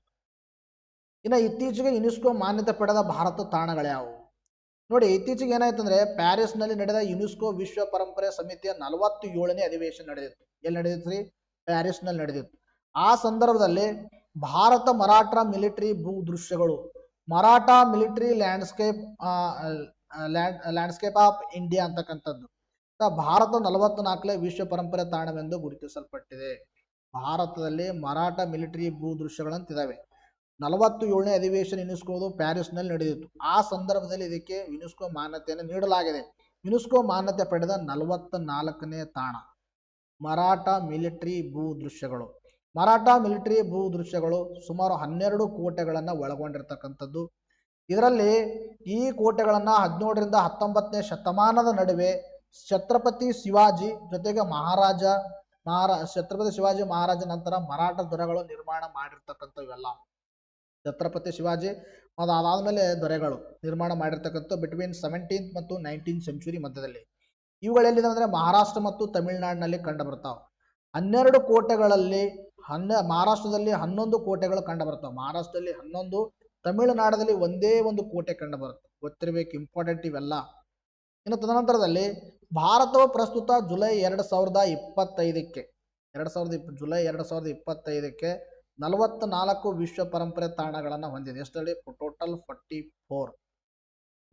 ಇನ್ನು ಇತ್ತೀಚೆಗೆ ಯುನೆಸ್ಕೋ ಮಾನ್ಯತೆ ಪಡೆದ ಭಾರತ ತಾಣಗಳು ಯಾವುವು ನೋಡಿ. ಇತ್ತೀಚೆಗೆ ಏನಾಯ್ತು ಅಂದ್ರೆ ಪ್ಯಾರಿಸ್ನಲ್ಲಿ ನಡೆದ ಯುನೆಸ್ಕೋ ವಿಶ್ವ ಪರಂಪರೆ ಸಮಿತಿಯ 47ನೇ ಅಧಿವೇಶನ ನಡೆದಿತ್ತು. ಎಲ್ಲಿ ನಡೆದಿತ್ತು ರೀ? ಪ್ಯಾರಿಸ್ನಲ್ಲಿ ನಡೆದಿತ್ತು. ಆ ಸಂದರ್ಭದಲ್ಲಿ ಭಾರತ ಮರಾಠ ಮಿಲಿಟರಿ ಭೂ ದೃಶ್ಯಗಳು, Maratha military landscape of India ಅಂತಕ್ಕಂಥದ್ದು ಭಾರತ 44ನೇ ವಿಶ್ವ ಪರಂಪರೆ ತಾಣವೆಂದು ಗುರುತಿಸಲ್ಪಟ್ಟಿದೆ. ಭಾರತದಲ್ಲಿ ಮರಾಠ ಮಿಲಿಟರಿ ಭೂ ದೃಶ್ಯಗಳಂತಿದ್ದಾವೆ. 47ನೇ ಅಧಿವೇಶನ ಯುನೆಸ್ಕೋದು ಪ್ಯಾರಿಸ್ನಲ್ಲಿ ನಡೆದಿತ್ತು. ಆ ಸಂದರ್ಭದಲ್ಲಿ ಇದಕ್ಕೆ ಯುನೆಸ್ಕೋ ಮಾನ್ಯತೆಯನ್ನು ನೀಡಲಾಗಿದೆ. ಯುನೆಸ್ಕೋ ಮಾನ್ಯತೆ ಪಡೆದ 44ನೇ ತಾಣ ಮರಾಠ ಮಿಲಿಟರಿ ಭೂ ದೃಶ್ಯಗಳು. ಮರಾಠ ಮಿಲಿಟರಿ ಭೂ ದೃಶ್ಯಗಳು ಸುಮಾರು 12 ಕೋಟೆಗಳನ್ನು ಒಳಗೊಂಡಿರ್ತಕ್ಕಂಥದ್ದು. ಇದರಲ್ಲಿ ಈ ಕೋಟೆಗಳನ್ನು 17ರಿಂದ 19ನೇ ಶತಮಾನದ ನಡುವೆ ಛತ್ರಪತಿ ಶಿವಾಜಿ ಜೊತೆಗೆ ಛತ್ರಪತಿ ಶಿವಾಜಿ ಮಹಾರಾಜ ನಂತರ ಮರಾಠ ದೊರೆಗಳು ನಿರ್ಮಾಣ ಮಾಡಿರ್ತಕ್ಕಂಥವೆಲ್ಲ. ಛತ್ರಪತಿ ಶಿವಾಜಿ ಮತ್ತು ಅದಾದಮೇಲೆ ದೊರೆಗಳು ನಿರ್ಮಾಣ ಮಾಡಿರ್ತಕ್ಕಂಥ ಬಿಟ್ವೀನ್ 17th ಮತ್ತು 19th ಸೆಂಚುರಿ ಮಧ್ಯದಲ್ಲಿ. ಇವುಗಳೆಲ್ಲಿದೆ ಅಂದರೆ ಮಹಾರಾಷ್ಟ್ರ ಮತ್ತು ತಮಿಳುನಾಡಿನಲ್ಲಿ ಕಂಡು ಬರ್ತಾವೆ. 12 ಕೋಟೆಗಳಲ್ಲಿ ಮಹಾರಾಷ್ಟ್ರದಲ್ಲಿ 11 ಕೋಟೆಗಳು ಕಂಡು ಬರ್ತಾವೆ. ಮಹಾರಾಷ್ಟ್ರದಲ್ಲಿ 11, ತಮಿಳುನಾಡಲ್ಲಿ ಒಂದೇ ಒಂದು ಕೋಟೆ ಕಂಡು ಬರುತ್ತೆ. ಗೊತ್ತಿರಬೇಕು, ಇಂಪಾರ್ಟೆಂಟ್ ಇವೆಲ್ಲ. ಇನ್ನು ತದನಂತರದಲ್ಲಿ ಭಾರತವು ಪ್ರಸ್ತುತ ಜುಲೈ 2025ಕ್ಕೆ ಜುಲೈ 2025ಕ್ಕೆ 44 ವಿಶ್ವ ಪರಂಪರೆ ತಾಣಗಳನ್ನು ಹೊಂದಿದೆ. ಎಷ್ಟರಲ್ಲಿ? ಟೋಟಲ್ 44.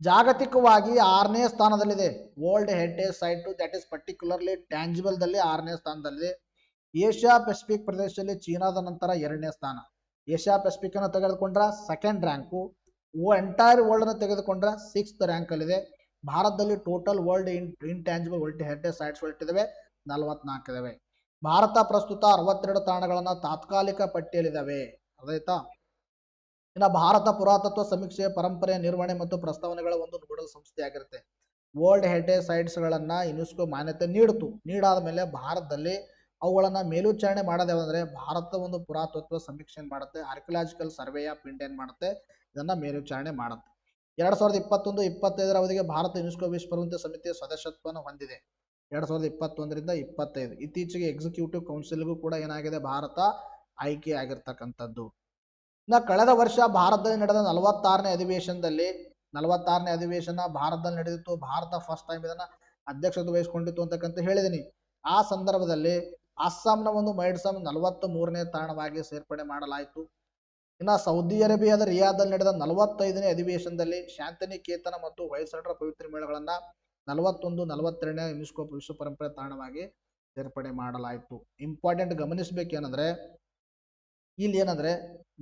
ಜಾಗತಿಕವಾಗಿ 6ನೇ ಸ್ಥಾನದಲ್ಲಿದೆ. World heritage site that is particularly tangible ದಲ್ಲಿ 6ನೇ ಸ್ಥಾನದಲ್ಲಿದೆ. ಏಷ್ಯಾ ಪೆಸಿಫಿಕ್ ಪ್ರದೇಶದಲ್ಲಿ ಚೀನಾದ ನಂತರ 2ನೇ ಸ್ಥಾನ. ಏಷ್ಯಾ ಪೆಸಿಫಿಕ್ ಅನ್ನು ತೆಗೆದುಕೊಂಡ್ರೆ 2nd ರ್ಯಾಂಕು, ಎಂಟೈರ್ ವರ್ಲ್ಡ್ ಅನ್ನು ತೆಗೆದುಕೊಂಡ್ರೆ 6th ರ್ಯಾಂಕ್ ಅಲ್ಲಿದೆ. ಭಾರತದಲ್ಲಿ total world intangible world heritage sites ಇದಾವೆ 44 ಇದಾವೆ. ಭಾರತ ಪ್ರಸ್ತುತ 62 ತಾಣಗಳನ್ನು ತಾತ್ಕಾಲಿಕ ಪಟ್ಟಿಯಲ್ಲಿದ್ದಾವೆ. ಅದಾಯ್ತಾ? ಇನ್ನು ಭಾರತ ಪುರಾತತ್ವ ಸಮೀಕ್ಷೆ, ಪರಂಪರೆ ನಿರ್ವಹಣೆ ಮತ್ತು ಪ್ರಸ್ತಾವನೆಗಳ ಒಂದು ನೋಡಲ್ ಸಂಸ್ಥೆಯಾಗಿರುತ್ತೆ. ವರ್ಲ್ಡ್ ಹೆರಿಟೇಜ್ ಸೈಟ್ಸ್ಗಳನ್ನು ಯುನೆಸ್ಕೋ ಮಾನ್ಯತೆ ನೀಡಾದ ಮೇಲೆ ಭಾರತದಲ್ಲಿ ಅವುಗಳನ್ನು ಮೇಲ್ವಿಚಾರಣೆ ಮಾಡೋದು ಯಾವುದಂದ್ರೆ ಭಾರತ ಒಂದು ಪುರಾತತ್ವ ಸಮೀಕ್ಷೆ ಮಾಡುತ್ತೆ, ಆರ್ಕಿಯಾಲಜಿಕಲ್ ಸರ್ವೆ ಆಫ್ ಇಂಡಿಯಾ ಮಾಡುತ್ತೆ, ಇದನ್ನು ಮೇಲ್ವಿಚಾರಣೆ ಮಾಡುತ್ತೆ. 2021-25 ಅವಧಿಗೆ ಭಾರತ ಯುನೆಸ್ಕೋ ವಿಶ್ವ ಪರಂಪರೆ ಸಮಿತಿಯ ಸದಸ್ಯತ್ವವನ್ನು ಹೊಂದಿದೆ. 2021ರಿಂದ 25. ಇತ್ತೀಚೆಗೆ ಎಕ್ಸಿಕ್ಯೂಟಿವ್ ಕೌನ್ಸಿಲ್ಗೂ ಕೂಡ ಏನಾಗಿದೆ, ಭಾರತ ಆಯ್ಕೆಯಾಗಿರ್ತಕ್ಕಂಥದ್ದು. ಇನ್ನು ಕಳೆದ ವರ್ಷ ಭಾರತದಲ್ಲಿ ನಡೆದ 46ನೇ ಅಧಿವೇಶನ ಭಾರತದಲ್ಲಿ ನಡೆದಿತ್ತು. ಭಾರತ ಫಸ್ಟ್ ಟೈಮ್ ಇದನ್ನ ಅಧ್ಯಕ್ಷತೆ ವಹಿಸಿಕೊಂಡಿತ್ತು ಅಂತಕ್ಕಂತ ಹೇಳಿದೀನಿ. ಆ ಸಂದರ್ಭದಲ್ಲಿ ಅಸ್ಸಾಂನ ಒಂದು ಮೈಡ್ಸಮ್ 43ನೇ ತಾಣವಾಗಿ ಸೇರ್ಪಡೆ ಮಾಡಲಾಯಿತು. ಇನ್ನು ಸೌದಿ ಅರೇಬಿಯಾದ ರಿಯಾದಲ್ಲಿ ನಡೆದ 45ನೇ ಅಧಿವೇಶನದಲ್ಲಿ ಶಾಂತಿನಿಕೇತನ ಮತ್ತು ಹೊಯ್ಸಳರ ಪವಿತ್ರ ಮೇಳಗಳನ್ನ 41, 42ನೇ ಯುನೆಸ್ಕೋ ವಿಶ್ವ ಪರಂಪರೆ ತಾಣವಾಗಿ ಸೇರ್ಪಡೆ ಮಾಡಲಾಯಿತು. ಇಂಪಾರ್ಟೆಂಟ್ ಗಮನಿಸಬೇಕೇನಂದ್ರೆ ಇಲ್ಲಿ ಏನಂದ್ರೆ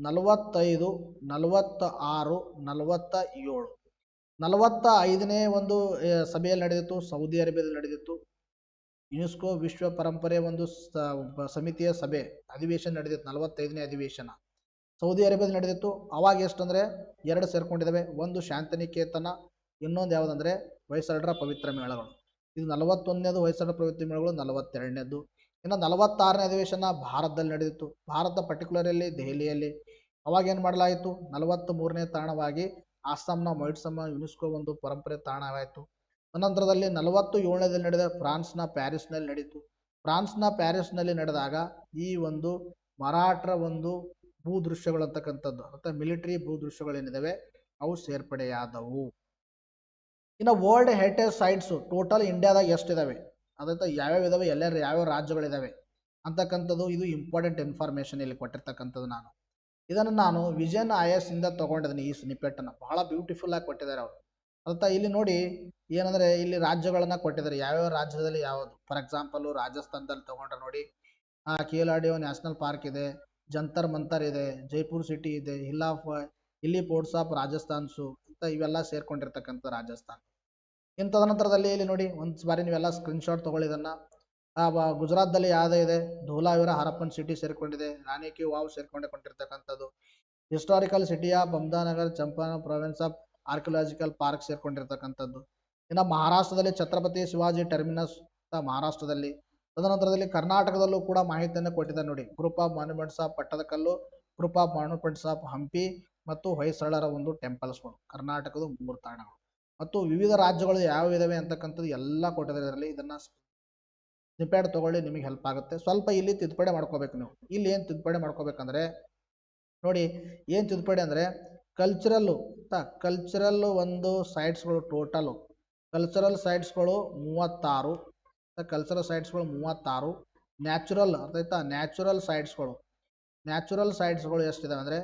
45, 46, 47, 45ನೇ ಒಂದು ಸಭೆಯಲ್ಲಿ ನಡೆದಿತ್ತು, ಸೌದಿ ಅರೇಬಿಯಾದಲ್ಲಿ ನಡೆದಿತ್ತು. ಯುನೆಸ್ಕೋ ವಿಶ್ವ ಪರಂಪರೆ ಒಂದು ಸಮಿತಿಯ ಸಭೆ ಅಧಿವೇಶನ ನಡೆದಿತ್ತು, 45ನೇ ಅಧಿವೇಶನ ಸೌದಿ ಅರೇಬಿಯಾದಲ್ಲಿ ನಡೆದಿತ್ತು. ಅವಾಗ ಎಷ್ಟಂದ್ರೆ 2 ಸೇರ್ಕೊಂಡಿದ್ದಾವೆ. ಒಂದು ಶಾಂತಿನಿಕೇತನ, ಇನ್ನೊಂದು ಯಾವುದಂದ್ರೆ ಹೊಯ್ಸಳರ ಪವಿತ್ರ ಮೇಳಗಳು. ಇದು 41ನೇದು ಹೊಯ್ಸಳರ ಪವಿತ್ರ ಮೇಳಗಳು, 42ನೇದು. ಇನ್ನು 46ನೇ ಅಧಿವೇಶನ ಭಾರತದಲ್ಲಿ ನಡೆದಿತ್ತು. ಭಾರತ ಪರ್ಟಿಕ್ಯುಲರ್ಲಿ ದೆಹಲಿಯಲ್ಲಿ. ಅವಾಗ ಏನು ಮಾಡಲಾಯಿತು, 43ನೇ ತಾಣವಾಗಿ ಅಸ್ಸಾಂನ ಮೈಡ್ಸಮ್ ಯುನೆಸ್ಕೋ ಒಂದು ಪರಂಪರೆ ತಾಣವಾಯಿತು. ಅನಂತರದಲ್ಲಿ 47ನೇದಲ್ಲಿ ನಡೆದ ಫ್ರಾನ್ಸ್ನ ಪ್ಯಾರಿಸ್ನಲ್ಲಿ ನಡೀತು. ಫ್ರಾನ್ಸ್ನ ಪ್ಯಾರಿಸ್ನಲ್ಲಿ ನಡೆದಾಗ ಈ ಒಂದು ಮರಾಠರ ಒಂದು ಭೂ ದೃಶ್ಯಗಳು ಅಂತಕ್ಕಂಥದ್ದು ಅಥವಾ ಮಿಲಿಟರಿ ಭೂ ದೃಶ್ಯಗಳೇನಿದಾವೆ ಅವು ಸೇರ್ಪಡೆಯಾದವು. ಇನ್ನು ವರ್ಲ್ಡ್ ಹೆರಿಟೇಜ್ ಸೈಟ್ಸ್ ಟೋಟಲ್ ಇಂಡಿಯಾದಾಗ ಎಷ್ಟಿದಾವೆ, ಅದಂತ ಯಾವ್ಯಾವ ಇದಾವೆ, ಎಲ್ಲೆಲ್ಲ ಯಾವ್ಯಾವ ರಾಜ್ಯಗಳಿದಾವೆ ಅಂತಕ್ಕಂಥದ್ದು ಇದು ಇಂಪಾರ್ಟೆಂಟ್ ಇನ್ಫಾರ್ಮೇಶನ್ ಇಲ್ಲಿ ಕೊಟ್ಟಿರ್ತಕ್ಕಂಥದ್ದು. ಇದನ್ನು ನಾನು ವಿಜನ್ IAS ಇಂದ ತಗೊಂಡಿದ್ದೀನಿ. ಈ ಸ್ನಿಪೆಟ್ಟನ್ನು ಬಹಳ ಬ್ಯೂಟಿಫುಲ್ ಆಗಿ ಕೊಟ್ಟಿದ್ದಾರೆ ಅವರು. ಅಂತ ಇಲ್ಲಿ ನೋಡಿ ಏನಂದ್ರೆ ಇಲ್ಲಿ ರಾಜ್ಯಗಳನ್ನ ಕೊಟ್ಟಿದ್ದಾರೆ, ಯಾವ್ಯಾವ ರಾಜ್ಯದಲ್ಲಿ ಯಾವುದು. ಫಾರ್ ಎಕ್ಸಾಂಪಲ್ ರಾಜಸ್ಥಾನದಲ್ಲಿ ತಗೊಂಡ್ರೆ ನೋಡಿ ಕೇಲಾಡಿಯೋ ನ್ಯಾಷನಲ್ ಪಾರ್ಕ್ ಇದೆ, ಜಂತರ್ ಮಂತರ್ ಇದೆ, ಜೈಪುರ್ ಸಿಟಿ ಇದೆ, ಹಿಲ್ಲಿ ಫೋರ್ಟ್ಸ್ ಆಫ್ ರಾಜಸ್ಥಾನ್ಸು ಅಂತ ಇವೆಲ್ಲ ಸೇರ್ಕೊಂಡಿರ್ತಕ್ಕಂಥ ರಾಜಸ್ಥಾನ್. ಇನ್ನು ತದನಂತರದಲ್ಲಿ ಇಲ್ಲಿ ನೋಡಿ ಒಂದು ಬಾರಿ ನೀವೆಲ್ಲ ಸ್ಕ್ರೀನ್ಶಾಟ್ ತಗೊಳ್ಳಿದನ್ನ. ಗುಜರಾತ್ದಲ್ಲಿ ಯಾವುದೇ ಇದೆ, ಧೋಲಾವೀರ ಹರಪ್ಪನ್ ಸಿಟಿ ಸೇರ್ಕೊಂಡಿದೆ, ರಾಣಿ ಕಿ ವಾವ್ ಸೇರ್ಕೊಂಡಿರ್ತಕ್ಕಂಥದ್ದು, historical city of Ahmednagar, Champaner province of archaeological park ಸೇರ್ಕೊಂಡಿರ್ತಕ್ಕಂಥದ್ದು. ಇನ್ನು ಮಹಾರಾಷ್ಟ್ರದಲ್ಲಿ ಛತ್ರಪತಿ ಶಿವಾಜಿ ಟರ್ಮಿನಸ್ ಮಹಾರಾಷ್ಟ್ರದಲ್ಲಿ, ತದನಂತರದಲ್ಲಿ ಕರ್ನಾಟಕದಲ್ಲೂ ಕೂಡ ಮಾಹಿತಿಯನ್ನು ಕೊಟ್ಟಿದ್ದಾರೆ ನೋಡಿ. Group of monuments of Pattadakal, group of monuments of Hampi ಮತ್ತು ಹೊಯ್ಸಳರ ಒಂದು ಟೆಂಪಲ್ಸ್ಗಳು, ಕರ್ನಾಟಕದ 3 ತಾಣಗಳು ಮತ್ತು ವಿವಿಧ ರಾಜ್ಯಗಳು ಯಾವ ಇದಾವೆ ಅಂತಕ್ಕಂಥದ್ದು ಎಲ್ಲ ಕೊಟ್ಟಿದ್ದಾರೆ ಇದರಲ್ಲಿ. ಇದನ್ನು ಸ್ನಿಪೆಟ್ ತೊಗೊಳ್ಳಿ, ನಿಮಗೆ ಹೆಲ್ಪ್ ಆಗುತ್ತೆ. ಸ್ವಲ್ಪ ಇಲ್ಲಿ ತಿದ್ದುಪಡಿ ಮಾಡ್ಕೋಬೇಕು ನೀವು. ಇಲ್ಲಿ ಏನು ತಿದ್ದುಪಡಿ ಮಾಡ್ಕೋಬೇಕಂದ್ರೆ ನೋಡಿ, ಏನು ತಿದ್ದುಪಡಿ ಅಂದರೆ ಕಲ್ಚರಲ್ಲು ಒಂದು ಸೈಟ್ಸ್ಗಳು ಟೋಟಲು ಕಲ್ಚರಲ್ ಸೈಟ್ಸ್ಗಳು 36, ಕಲ್ಚರಲ್ ಸೈಟ್ಸ್ಗಳು 36, ನ್ಯಾಚುರಲ್ ಅರ್ಥ ಆಯ್ತಾ, ನ್ಯಾಚುರಲ್ ಸೈಟ್ಸ್ಗಳು ಎಷ್ಟಿದಾವೆ ಅಂದರೆ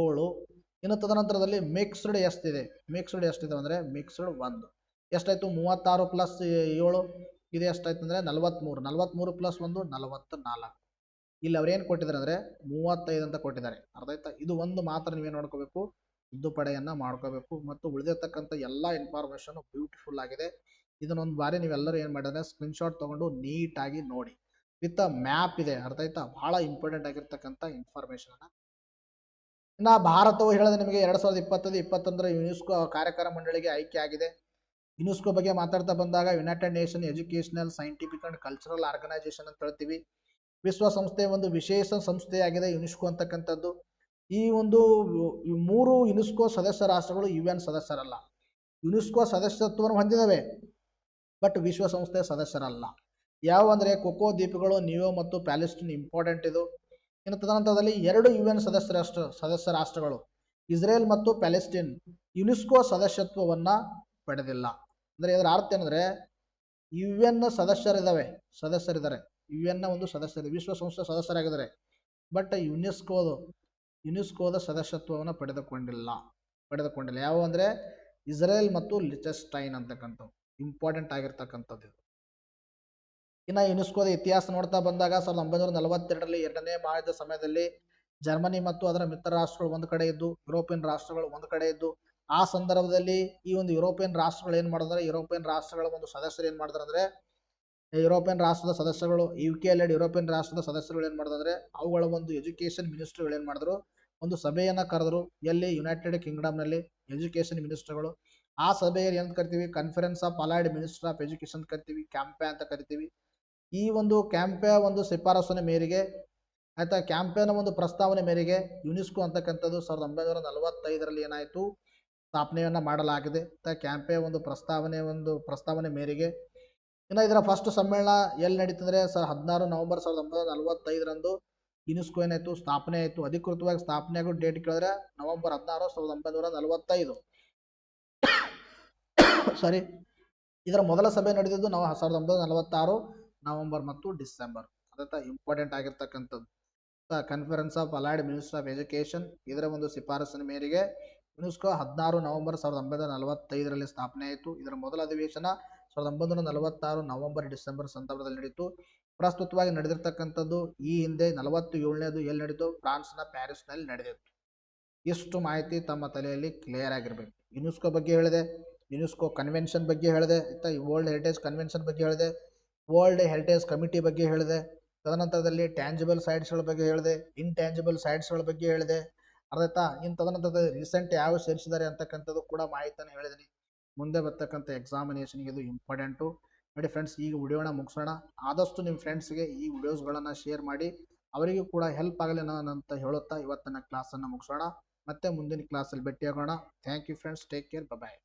7. ಇನ್ನು ತದನಂತರದಲ್ಲಿ ಮಿಕ್ಸ್ಡ್ ಎಷ್ಟಿದೆ ಅಂದರೆ ಮಿಕ್ಸ್ಡ್ 1. ಎಷ್ಟಾಯಿತು? 36 ಪ್ಲಸ್ 7 ಇದು ಎಷ್ಟಾಯ್ತು ಅಂದರೆ 43. 43 ಪ್ಲಸ್ 1 44. ಇಲ್ಲಿ ಅವ್ರೇನು ಕೊಟ್ಟಿದ್ದಾರೆ ಅಂದರೆ 35 ಅಂತ ಕೊಟ್ಟಿದ್ದಾರೆ. ಅರ್ಥ ಆಯ್ತಾ? ಇದು ಒಂದು ಮಾತ್ರ ನೀವೇನು ಮಾಡ್ಕೋಬೇಕು, ತಿದ್ದುಪಡಿಯನ್ನು ಮಾಡ್ಕೋಬೇಕು. ಮತ್ತು ಉಳಿದಿರ್ತಕ್ಕಂಥ ಎಲ್ಲ ಇನ್ಫಾರ್ಮೇಷನ್ ಬ್ಯೂಟಿಫುಲ್ ಆಗಿದೆ. ಇದನ್ನೊಂದು ಬಾರಿ ನೀವೆಲ್ಲರೂ ಏನು ಮಾಡಿದ್ರೆ ಸ್ಕ್ರೀನ್ಶಾಟ್ ತೊಗೊಂಡು ನೀಟಾಗಿ ನೋಡಿ. ವಿತ್ ಮ್ಯಾಪ್ ಇದೆ. ಅರ್ಥ ಆಯ್ತಾ? ಭಾಳ ಇಂಪಾರ್ಟೆಂಟ್ ಆಗಿರ್ತಕ್ಕಂಥ ಇನ್ಫಾರ್ಮೇಷನ್. ಇನ್ನು ಭಾರತವು ಹೇಳಿದ್ರೆ ನಿಮಗೆ 2020-21 ಯುನೆಸ್ಕೋ ಕಾರ್ಯಕಾರಿ ಮಂಡಳಿಗೆ ಆಯ್ಕೆ ಆಗಿದೆ. ಯುನೆಸ್ಕೋ ಬಗ್ಗೆ ಮಾತಾಡ್ತಾ ಬಂದಾಗ United Nation Educational, Scientific and Cultural Organisation ಅಂತ ಹೇಳ್ತೀವಿ. ವಿಶ್ವಸಂಸ್ಥೆ ಒಂದು ವಿಶೇಷ ಸಂಸ್ಥೆಯಾಗಿದೆ ಯುನೆಸ್ಕೋ ಅಂತಕ್ಕಂಥದ್ದು. ಈ 3 ಯುನೆಸ್ಕೋ ಸದಸ್ಯ ರಾಷ್ಟ್ರಗಳು UN ಸದಸ್ಯರಲ್ಲ. ಯುನೆಸ್ಕೋ ಸದಸ್ಯತ್ವವನ್ನು ಹೊಂದಿದವೆ, ಬಟ್ ವಿಶ್ವಸಂಸ್ಥೆ ಸದಸ್ಯರಲ್ಲ. ಯಾವ ಅಂದರೆ ಕೊಕೊ ದ್ವೀಪಗಳು, ನಿಯೋ ಮತ್ತು ಪ್ಯಾಲೆಸ್ಟೈನ್ ಇಂಪಾರ್ಟೆಂಟ್ ಇದು. ಇನ್ನು ತದನಂತರದಲ್ಲಿ 2 UN ಸದಸ್ಯ ರಾಷ್ಟ್ರಗಳು ಇಸ್ರೇಲ್ ಮತ್ತು ಪ್ಯಾಲೆಸ್ಟೈನ್ ಯುನೆಸ್ಕೋ ಸದಸ್ಯತ್ವವನ್ನು ಪಡೆದಿಲ್ಲ. ಅಂದರೆ ಇದರ ಅರ್ಥ ಏನಂದರೆ UN ಸದಸ್ಯರಿದ್ದಾರೆ, UN ಒಂದು ಸದಸ್ಯರು, ವಿಶ್ವಸಂಸ್ಥೆ ಸದಸ್ಯರಾಗಿದ್ದಾರೆ, ಬಟ್ ಯುನೆಸ್ಕೋದ ಸದಸ್ಯತ್ವವನ್ನು ಪಡೆದುಕೊಂಡಿಲ್ಲ. ಯಾವ ಅಂದರೆ ಇಸ್ರೇಲ್ ಮತ್ತು ಲಿಚೆನ್ಸ್ಟೈನ್ ಅಂತಕ್ಕಂಥವು ಇಂಪಾರ್ಟೆಂಟ್ ಆಗಿರ್ತಕ್ಕಂಥದ್ದು. ಇನ್ನು ಯುನೆಸ್ಕೋದ ಇತಿಹಾಸ ನೋಡ್ತಾ ಬಂದಾಗ 1942ರಲ್ಲಿ 2ನೇ ಮಹಾಯುದ್ಧ ಸಮಯದಲ್ಲಿ ಜರ್ಮನಿ ಮತ್ತು ಅದರ ಮಿತ್ರ ರಾಷ್ಟ್ರಗಳು ಒಂದು ಕಡೆ ಇದ್ದು, ಯುರೋಪಿಯನ್ ರಾಷ್ಟ್ರಗಳು ಒಂದು ಕಡೆ ಇದ್ದು, ಆ ಸಂದರ್ಭದಲ್ಲಿ ಈ ಒಂದು ಯುರೋಪಿಯನ್ ರಾಷ್ಟ್ರಗಳು ಏನು ಮಾಡಿದ್ರೆ, ಯುರೋಪಿಯನ್ ರಾಷ್ಟ್ರಗಳ ಒಂದು ಸದಸ್ಯರು ಏನು ಮಾಡಿದ್ರೆ ಅಂದರೆ ಯುರೋಪಿಯನ್ ರಾಷ್ಟ್ರದ ಸದಸ್ಯರುಗಳು, UK ಯುರೋಪಿಯನ್ ರಾಷ್ಟ್ರದ ಸದಸ್ಯರುಗಳು ಏನು ಮಾಡಿದ್ರೆ ಅವುಗಳ ಒಂದು ಎಜುಕೇಷನ್ ಮಿನಿಸ್ಟರ್ಗಳು ಏನು ಮಾಡಿದ್ರು, ಒಂದು ಸಭೆಯನ್ನು ಕರೆದ್ರು. ಎಲ್ಲಿ? ಯುನೈಟೆಡ್ ಕಿಂಗ್ಡಮ್ನಲ್ಲಿ ಎಜುಕೇಷನ್ ಮಿನಿಸ್ಟರ್ಗಳು. ಆ ಸಭೆಯಲ್ಲಿ ಏನು ಕರಿತೀವಿ? Conference of allied minister of education ಕರಿತೀವಿ, ಕ್ಯಾಂಪೆ ಅಂತ ಕರಿತೀವಿ. ಈ ಒಂದು ಕ್ಯಾಂಪೆ ಒಂದು ಶಿಫಾರಸಿನ ಮೇರೆಗೆ ಆಯಿತಾ, ಕ್ಯಾಂಪೇನ ಒಂದು ಪ್ರಸ್ತಾವನೆ ಮೇರೆಗೆ ಯುನೆಸ್ಕೋ ಅಂತಕ್ಕಂಥದ್ದು 1945ರಲ್ಲಿ ಏನಾಯಿತು, ಸ್ಥಾಪನೆಯನ್ನು ಮಾಡಲಾಗಿದೆ. ಕ್ಯಾಂಪೆ ಒಂದು ಪ್ರಸ್ತಾವನೆ ಮೇರೆಗೆ. ಇನ್ನು ಇದರ ಫಸ್ಟ್ ಸಮ್ಮೇಳನ ಎಲ್ಲಿ ನಡೀತಂದರೆ 16 ನವೆಂಬರ್ 1945ರಂದು ಯುನೆಸ್ಕೋ ಏನಾಯಿತು, ಸ್ಥಾಪನೆ ಆಯಿತು. ಅಧಿಕೃತವಾಗಿ ಸ್ಥಾಪನೆ ಆಗೋ ಡೇಟ್ ಕೇಳಿದ್ರೆ ನವೆಂಬರ್ 16, 1945. ಸಾರಿ, ಇದರ ಮೊದಲ ಸಭೆ ನಡೆದಿದ್ದು 1946 ನವೆಂಬರ್ ಮತ್ತು ಡಿಸೆಂಬರ್. ಅದಕ್ಕೆ ಇಂಪಾರ್ಟೆಂಟ್ ಆಗಿರ್ತಕ್ಕಂಥದ್ದು conference of allied minister of education. ಇದರ ಒಂದು ಶಿಫಾರಸಿನ ಮೇರೆಗೆ ಯುನೆಸ್ಕೋ 16 ನವೆಂಬರ್ 1945ರಲ್ಲಿ ಸ್ಥಾಪನೆ ಆಯಿತು. ಇದರ ಮೊದಲ ಅಧಿವೇಶನ 1946 ನವೆಂಬರ್ ಡಿಸೆಂಬರ್ ಸಂದರ್ಭದಲ್ಲಿ ನಡೀತು. ಪ್ರಸ್ತುತವಾಗಿ ನಡೆದಿರ್ತಕ್ಕಂಥದ್ದು ಈ ಹಿಂದೆ 47ನೇದು ಎಲ್ಲಿ ನಡೀತು? ಫ್ರಾನ್ಸ್ನ ಪ್ಯಾರಿಸ್ನಲ್ಲಿ ನಡೆದಿತ್ತು. ಇಷ್ಟು ಮಾಹಿತಿ ತಮ್ಮ ತಲೆಯಲ್ಲಿ ಕ್ಲಿಯರ್ ಆಗಿರಬೇಕು. ಯುನೆಸ್ಕೋ ಬಗ್ಗೆ ಹೇಳಿದೆ, ಯುನೆಸ್ಕೋ ಕನ್ವೆನ್ಷನ್ ಬಗ್ಗೆ ಹೇಳಿದೆ, ವರ್ಲ್ಡ್ ಹೆರಿಟೇಜ್ ಕನ್ವೆನ್ಷನ್ ಬಗ್ಗೆ ಹೇಳಿದೆ, ವರ್ಲ್ಡ್ ಹೆರಿಟೇಜ್ ಕಮಿಟಿ ಬಗ್ಗೆ ಹೇಳಿದೆ, ತದನಂತರದಲ್ಲಿ ಟ್ಯಾಂಜಿಬಲ್ ಸೈಟ್ಸ್ಗಳ ಬಗ್ಗೆ ಹೇಳಿದೆ, ಇಂಟ್ಯಾಂಜಿಬಲ್ ಸೈಟ್ಸ್ಗಳ ಬಗ್ಗೆ ಹೇಳಿದೆ. ಅರ್ಥ? ಇನ್ನು ತದನಂತರದಲ್ಲಿ ರೀಸೆಂಟ್ ಯಾವ ಸೇರಿಸಿದ್ದಾರೆ ಅಂತಕ್ಕಂಥದ್ದು ಕೂಡ ಮಾಹಿತಿಯನ್ನು ಹೇಳಿದ್ದೀನಿ. ಮುಂದೆ ಬರ್ತಕ್ಕಂಥ ಎಕ್ಸಾಮಿನೇಷನ್ಗೆ ಇದು ಇಂಪಾರ್ಟೆಂಟು. ನೋಡಿ ಫ್ರೆಂಡ್ಸ್, ಈಗ ವಿಡಿಯೋನ ಮುಗಿಸೋಣ. ಆದಷ್ಟು ನಿಮ್ಮ ಫ್ರೆಂಡ್ಸ್ಗೆ ಈ ವಿಡಿಯೋಸ್ಗಳನ್ನು ಶೇರ್ ಮಾಡಿ, ಅವರಿಗೂ ಕೂಡ ಹೆಲ್ಪ್ ಆಗಲಿ ಅಂತ ಹೇಳುತ್ತಾ ಇವತ್ತಿನ ಕ್ಲಾಸನ್ನು ಮುಗಿಸೋಣ. ಮತ್ತೆ ಮುಂದಿನ ಕ್ಲಾಸಲ್ಲಿ ಭೇಟಿಯಾಗೋಣ. Thank you friends, take care, bye.